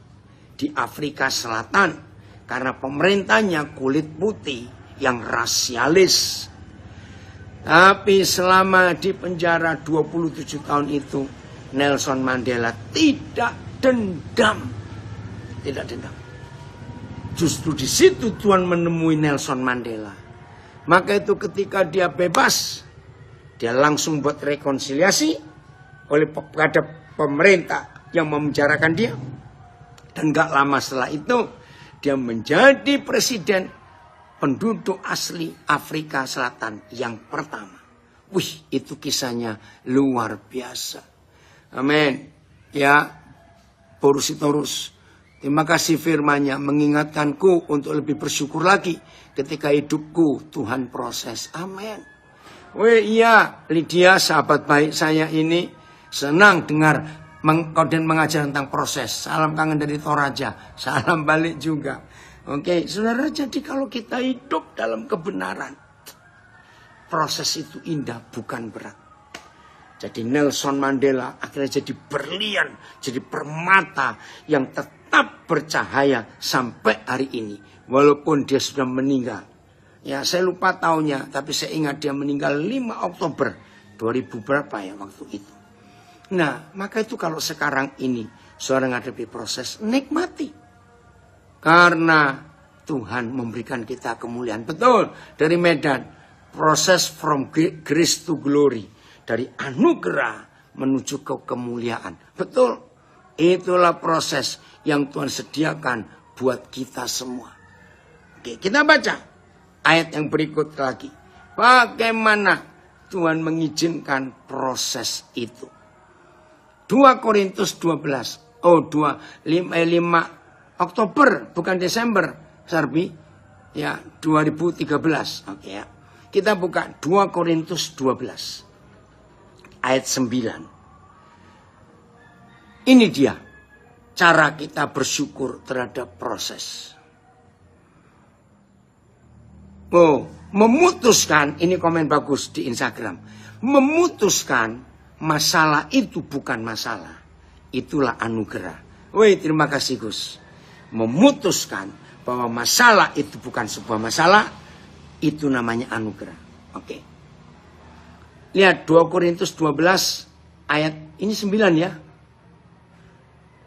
di Afrika Selatan. Karena pemerintahnya kulit putih yang rasialis. Tapi selama di penjara 27 tahun itu, Nelson Mandela tidak dendam. Tidak dendam. Justru di situ Tuhan menemui Nelson Mandela. Maka itu ketika dia bebas, dia langsung buat rekonsiliasi pada pemerintah yang memenjarakan dia. Dan gak lama setelah itu, dia menjadi presiden penduduk asli Afrika Selatan yang pertama. Wih, itu kisahnya luar biasa. Amin. Ya, Porus. Terima kasih firman-Nya mengingatkanku untuk lebih bersyukur lagi ketika hidupku Tuhan proses. Amin. Wih, iya, Lydia sahabat baik saya ini senang dengar dan mengajar tentang proses. Salam kangen dari Toraja. Salam balik juga. Oke, saudara, jadi kalau kita hidup dalam kebenaran, proses itu indah, bukan berat. Jadi Nelson Mandela akhirnya jadi berlian, jadi permata yang tetap bercahaya sampai hari ini. Walaupun dia sudah meninggal. Ya, saya lupa tahunnya, tapi saya ingat dia meninggal 5 Oktober 2000 berapa ya waktu itu. Nah, maka itu kalau sekarang ini saudara menghadapi proses, nikmati. Karena Tuhan memberikan kita kemuliaan. Betul, dari Medan. Proses from grace to glory. Dari anugerah menuju ke kemuliaan. Betul. Itulah proses yang Tuhan sediakan buat kita semua. Oke, kita baca ayat yang berikut lagi. Bagaimana Tuhan mengizinkan proses itu. 2 Korintus 12. 5 Oktober, bukan Desember, Sarbi. Ya, 2013. Oke ya. Kita buka 2 Korintus 12. Ayat 9. Ini dia cara kita bersyukur terhadap proses. Memutuskan, ini komen bagus di Instagram. Memutuskan masalah itu bukan masalah. Itulah anugerah. Woi, terima kasih Gus. Memutuskan bahwa masalah itu bukan sebuah masalah, itu namanya anugerah. Oke. Lihat 2 Korintus 12 ayat ini 9 ya.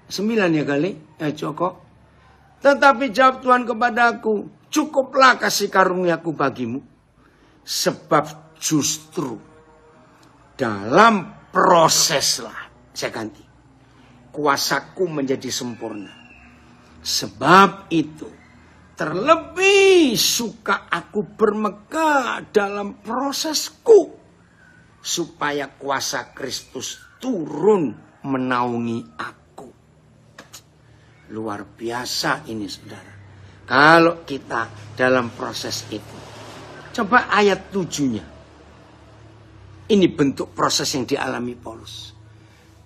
9 ya kali, Joko. Tetapi jawab Tuhan kepadaku, cukuplah kasih karuniaku bagimu. Sebab justru dalam proseslah, saya ganti, kuasaku menjadi sempurna. Sebab itu, terlebih suka aku bermegah dalam prosesku, supaya kuasa Kristus turun menaungi aku. Luar biasa ini saudara. Kalau kita dalam proses itu. Coba ayat 7-nya. Ini bentuk proses yang dialami Paulus.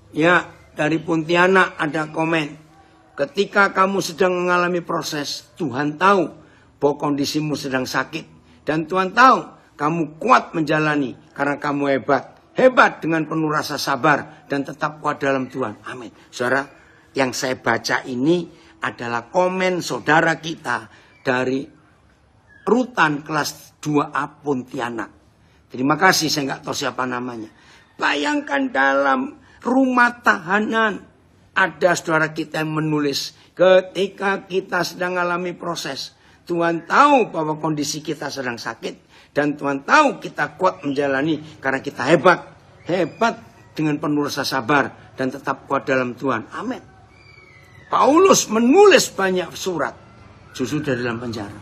Ya, dari Pontianak ada komen. Ketika kamu sedang mengalami proses, Tuhan tahu bahwa kondisimu sedang sakit. Dan Tuhan tahu kamu kuat menjalani karena kamu hebat. Hebat dengan penuh rasa sabar dan tetap kuat dalam Tuhan. Amin. Saudara, yang saya baca ini adalah komen saudara kita dari Rutan kelas 2A Pontianak. Terima kasih, saya nggak tahu siapa namanya. Bayangkan dalam rumah tahanan ada saudara kita yang menulis, ketika kita sedang mengalami proses, Tuhan tahu bahwa kondisi kita sedang sakit. Dan Tuhan tahu kita kuat menjalani karena kita hebat. Hebat dengan penuh rasa sabar dan tetap kuat dalam Tuhan. Amin. Paulus menulis banyak surat justru dari dalam penjara.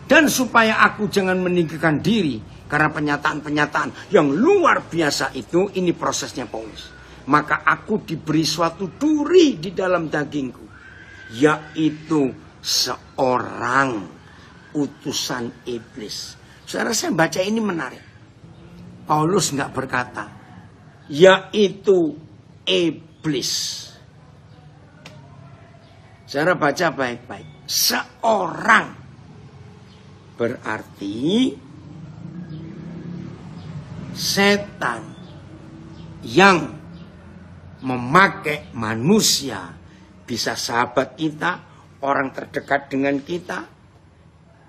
Dan supaya aku jangan meninggikan diri karena pernyataan-pernyataan yang luar biasa itu, ini prosesnya Paulus. Maka aku diberi suatu duri di dalam dagingku, yaitu seorang utusan iblis. Saudara, saya baca ini menarik. Paulus nggak berkata, yaitu iblis. Saudara baca baik-baik. Seorang. Berarti setan yang memakai manusia, bisa sahabat kita, orang terdekat dengan kita,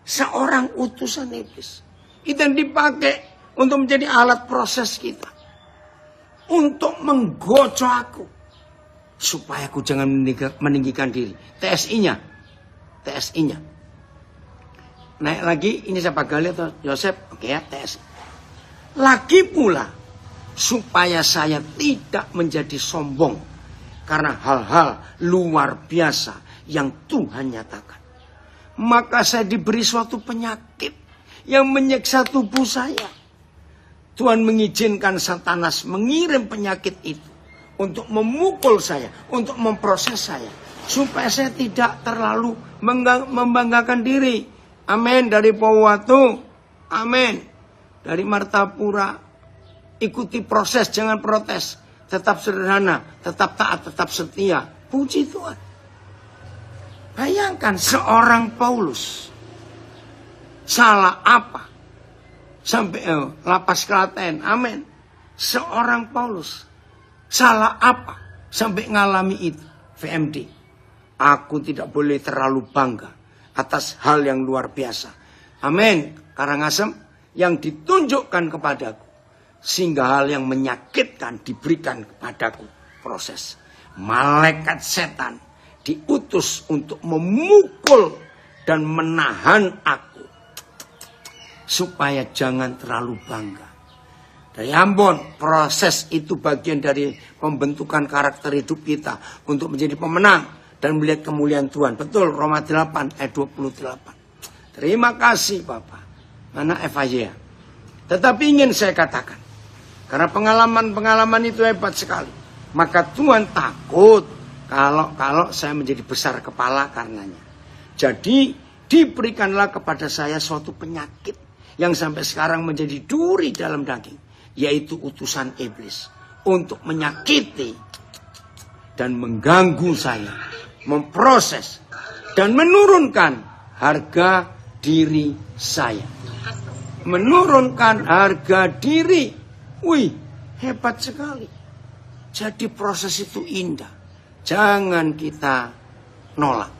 seorang utusan iblis. Itu yang dipakai untuk menjadi alat proses kita. Untuk menggocok aku. Supaya aku jangan meninggikan diri. TSI-nya. TSI-nya. Naik lagi, ini siapa, Gali atau Yosef? Oke ya, TSI. Lagi pula, supaya saya tidak menjadi sombong. Karena hal-hal luar biasa yang Tuhan nyatakan. Maka saya diberi suatu penyakit yang menyiksa tubuh saya. Tuhan mengizinkan Satanas mengirim penyakit itu untuk memukul saya, untuk memproses saya, supaya saya tidak terlalu membanggakan diri. Amin. Dari Powatu, amin. Dari Martapura, ikuti proses, jangan protes. Tetap sederhana, tetap taat, tetap setia. Puji Tuhan. Bayangkan seorang Paulus. Salah apa? Sampai lapas Klaten. Amin. Seorang Paulus. Salah apa? Sampai ngalami itu. VMD. Aku tidak boleh terlalu bangga atas hal yang luar biasa. Amin. Karangasem yang ditunjukkan kepadaku. Sehingga hal yang menyakitkan diberikan kepadaku. Proses. Malaikat setan diutus untuk memukul dan menahan aku. supaya jangan terlalu bangga. Dari Ambon, proses itu bagian dari pembentukan karakter hidup kita untuk menjadi pemenang dan melihat kemuliaan Tuhan. Betul, Roma 8 ayat 28. Terima kasih Bapak. Mana FIA? Tetapi ingin saya katakan, karena pengalaman-pengalaman itu hebat sekali. Maka Tuhan takut kalau saya menjadi besar kepala karenanya. Jadi diberikanlah kepada saya suatu penyakit yang sampai sekarang menjadi duri dalam daging. Yaitu utusan iblis untuk menyakiti dan mengganggu saya, memproses dan menurunkan harga diri saya. Menurunkan harga diri. Wih, hebat sekali. Jadi proses itu indah. Jangan kita nolak.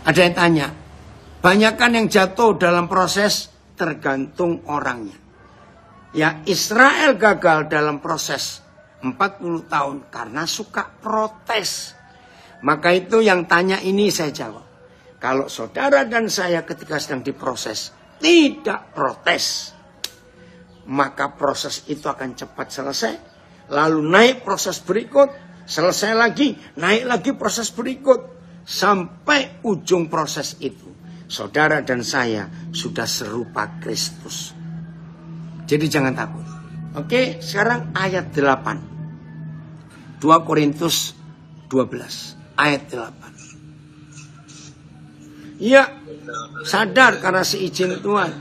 Ada yang tanya, banyakan yang jatuh dalam proses tergantung orangnya. Ya, Israel gagal dalam proses 40 tahun karena suka protes. Maka itu yang tanya ini saya jawab. Kalau saudara dan saya ketika sedang diproses tidak protes, maka proses itu akan cepat selesai. Lalu naik proses berikut, selesai lagi, naik lagi proses berikut. Sampai ujung proses itu, saudara dan saya sudah serupa Kristus. Jadi jangan takut. Oke, sekarang ayat 8. 2 Korintus 12 ayat 8. Iya, sadar karena seizin Tuhan.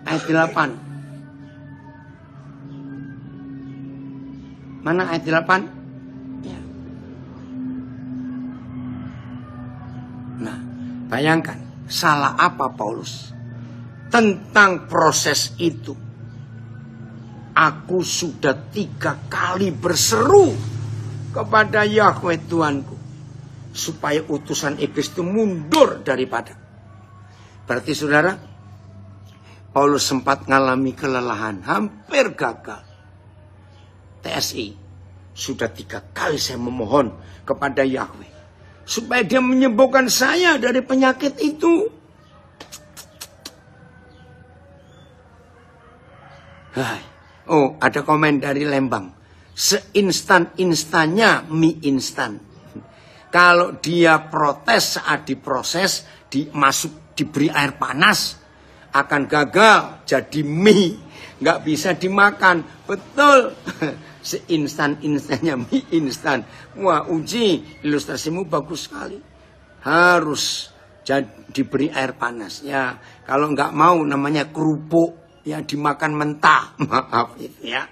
Ayat 8. Mana ayat 8? Ya. Nah, bayangkan salah apa Paulus? Tentang proses itu, aku sudah 3 kali berseru kepada Yahweh Tuhanku supaya utusan iblis itu mundur daripada. Berarti saudara, Paulus sempat mengalami kelelahan, hampir gagal. TSI, sudah 3 kali saya memohon kepada Yahweh supaya dia menyembuhkan saya dari penyakit itu. Oh, ada komen dari Lembang. Seinstan-instannya mie instan. Kalau dia protes saat diproses, diberi air panas, akan gagal jadi mie. Nggak bisa dimakan. Betul. Seinstan-instannya mie instan. Wah, Uji, ilustrasimu bagus sekali. Harus diberi air panas. Ya, kalau nggak mau namanya kerupuk. Ya dimakan mentah, maaf itu ya.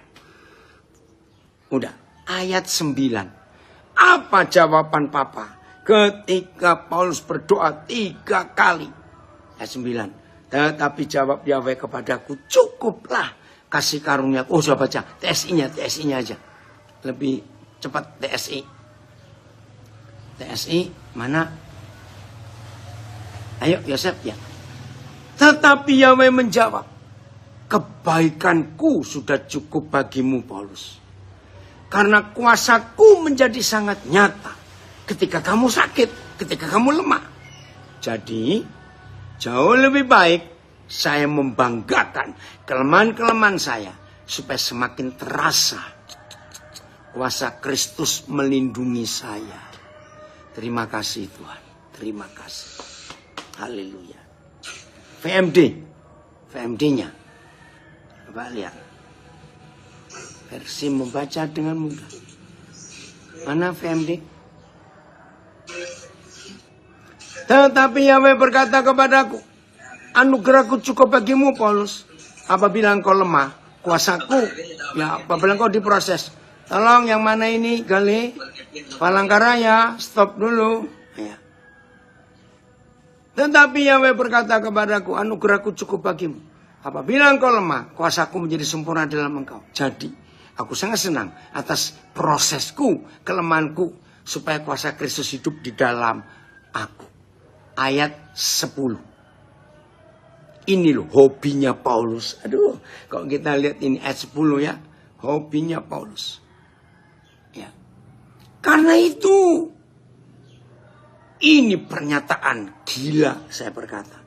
Udah, ayat 9. Apa jawaban Papa ketika Paulus berdoa 3 kali? Ayat 9. Tetapi jawab Yahweh kepadaku, cukuplah kasih karunia. Oh, sudah baca, TSI-nya aja. Lebih cepat TSI. TSI mana? Ayo Yosef ya. Tetapi Yahweh menjawab, kebaikanku sudah cukup bagimu Paulus. Karena kuasaku menjadi sangat nyata ketika kamu sakit, ketika kamu lemah. Jadi jauh lebih baik saya membanggakan kelemahan-kelemahan saya supaya semakin terasa kuasa Kristus melindungi saya. Terima kasih Tuhan. Terima kasih. Haleluya. VMD-nya. Coba lihat. Versi membaca dengan mudah. Mana VMD? Tetapi Yahweh berkata kepadaku, anugerahku cukup bagimu Paulus. Apabila engkau lemah, kuasaku. Ya, apabila engkau diproses. Tolong yang mana ini, Gali? Palangkaraya, stop dulu. Ya. Tetapi Yahweh berkata kepadaku, anugerahku cukup bagimu. Apabila engkau lemah, kuasaku menjadi sempurna dalam engkau. Jadi, aku sangat senang atas prosesku, kelemahanku, supaya kuasa Kristus hidup di dalam aku. Ayat 10. Ini loh hobinya Paulus. Aduh, kalau kita lihat ini ayat 10 ya. Hobinya Paulus. Ya. Karena itu, ini pernyataan gila saya berkata.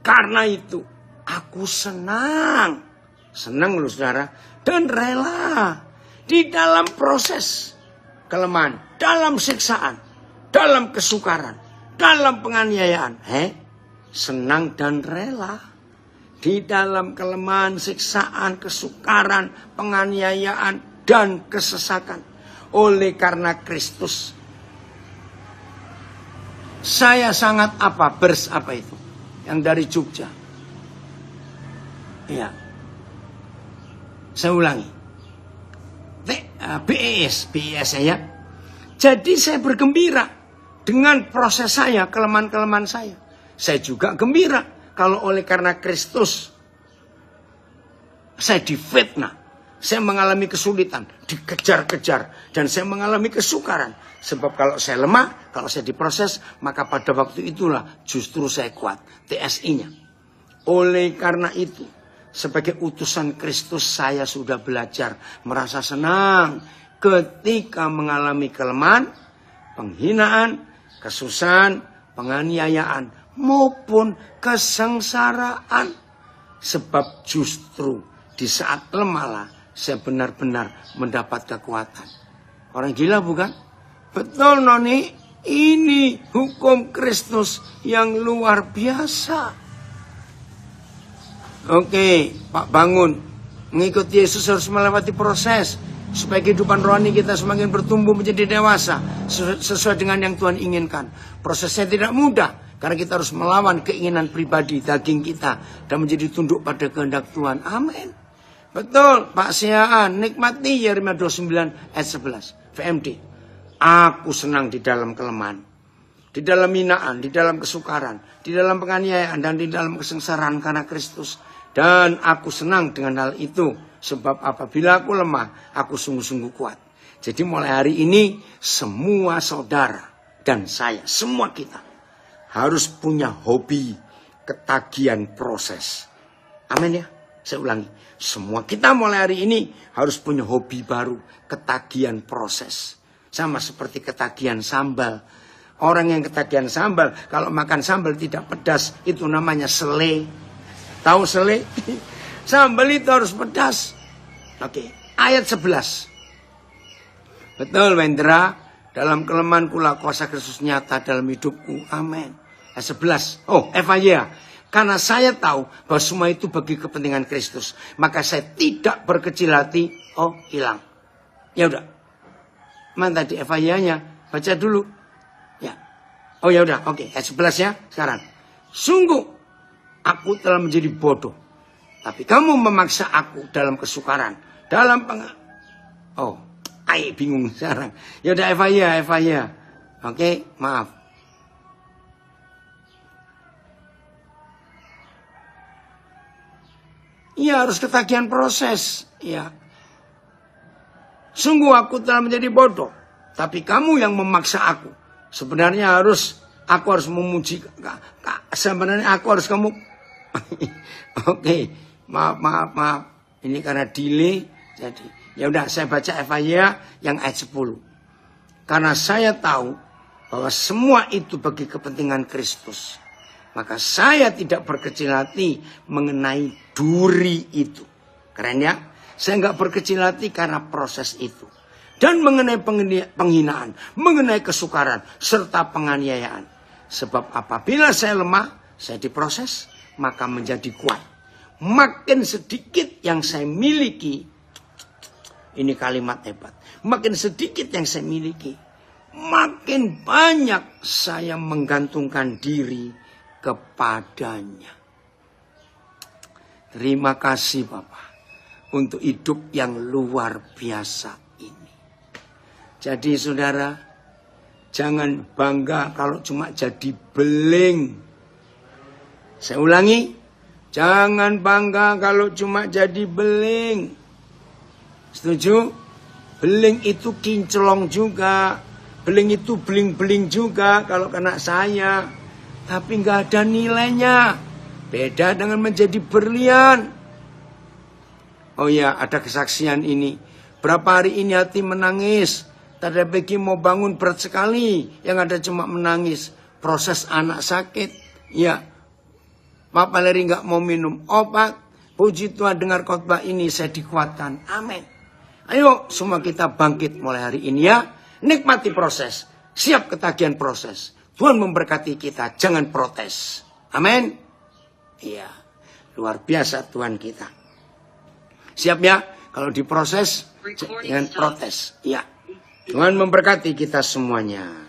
Karena itu aku senang. Senang loh saudara. Dan rela. Di dalam proses kelemahan. Dalam siksaan. Dalam kesukaran. Dalam penganiayaan. Senang dan rela. Di dalam kelemahan, siksaan, kesukaran, penganiayaan, dan kesesakan. Oleh karena Kristus. Saya sangat apa itu? Yang dari Jogja. Iya. Saya ulangi. BES saya. Jadi saya bergembira dengan proses saya, kelemahan-kelemahan saya. Saya juga gembira kalau oleh karena Kristus saya difitnah, saya mengalami kesulitan, dikejar-kejar, dan saya mengalami kesukaran. Sebab kalau saya lemah, kalau saya diproses, maka pada waktu itulah justru saya kuat. TSI-nya. Oleh karena itu, sebagai utusan Kristus saya sudah belajar merasa senang ketika mengalami kelemahan, penghinaan, kesusahan, penganiayaan, maupun kesengsaraan. Sebab justru di saat lemahlah saya benar-benar mendapat kekuatan. Orang gila bukan? Betul noni, ini hukum Kristus yang luar biasa. Oke, Pak bangun. Mengikuti Yesus harus melewati proses. Supaya kehidupan rohani kita semakin bertumbuh menjadi dewasa. Sesuai dengan yang Tuhan inginkan. Prosesnya tidak mudah. Karena kita harus melawan keinginan pribadi daging kita. Dan menjadi tunduk pada kehendak Tuhan. Amin. Betul, Pak Siaan. Nikmati Yeremia 29 ayat 11. VMD. Aku senang di dalam kelemahan. Di dalam hinaan, di dalam kesukaran. Di dalam penganiayaan dan di dalam kesengsaraan karena Kristus. Dan aku senang dengan hal itu. Sebab apabila aku lemah, aku sungguh-sungguh kuat. Jadi mulai hari ini, semua saudara dan saya, semua kita harus punya hobi ketagihan proses. Amin ya, saya ulangi. Semua kita mulai hari ini harus punya hobi baru, ketagihan proses. Sama seperti ketagihan sambal. Orang yang ketagihan sambal, kalau makan sambal tidak pedas, itu namanya sele. Tahu sele? Sambal itu harus pedas. Oke, ayat 11. Betul, Wendra. Dalam kelemahan kula kuasa Kristus nyata dalam hidupku. Amin. Ayat 11. Oh, Evaya. Karena saya tahu bahwa semua itu bagi kepentingan Kristus. Maka saya tidak berkecil hati. Oh, hilang. Ya udah. Mana tadi Evayanya? Baca dulu. Ya. Oh ya udah. Oke, ayat 11 ya. Sekarang. Sungguh aku telah menjadi bodoh. Tapi kamu memaksa aku dalam kesukaran. Dalam bingung sekarang. Ya udah Evaya. Oke, maaf. Iya, harus ketagihan proses. Ya. Sungguh aku telah menjadi bodoh. Tapi kamu yang memaksa aku. Sebenarnya aku harus memuji. Sebenarnya aku harus kamu. Oke, maaf. Ini karena delay. Jadi, ya udah saya baca Evaya yang ayat 10. Karena saya tahu bahwa semua itu bagi kepentingan Kristus. Maka saya tidak berkecil hati mengenai duri itu. Keren ya? Saya nggak berkecil hati karena proses itu. Dan mengenai penghinaan, mengenai kesukaran, serta penganiayaan. Sebab apabila saya lemah, saya diproses, maka menjadi kuat. Makin sedikit yang saya miliki, ini kalimat hebat. Makin sedikit yang saya miliki, makin banyak saya menggantungkan diri kepadanya. Terima kasih Bapak untuk hidup yang luar biasa ini. Jadi saudara, jangan bangga kalau cuma jadi beling. Saya ulangi, jangan bangga kalau cuma jadi beling. Setuju? Beling itu kinclong juga. Beling itu beling-beling juga kalau kena saya. Tapi nggak ada nilainya. Beda dengan menjadi berlian. Oh ya, ada kesaksian ini. Berapa hari ini hati menangis. Tadi Becky mau bangun berat sekali. Yang ada cuma menangis. Proses anak sakit. Ya. Pak Valeri nggak mau minum obat. Puji Tuhan dengar khotbah ini saya dikuatkan. Amin. Ayo semua kita bangkit mulai hari ini ya. Nikmati proses. Siap ketagihan proses. Tuhan memberkati kita. Jangan protes. Amin. Iya. Luar biasa Tuhan kita. Siap ya. Kalau diproses jangan protes. Iya. Tuhan memberkati kita semuanya.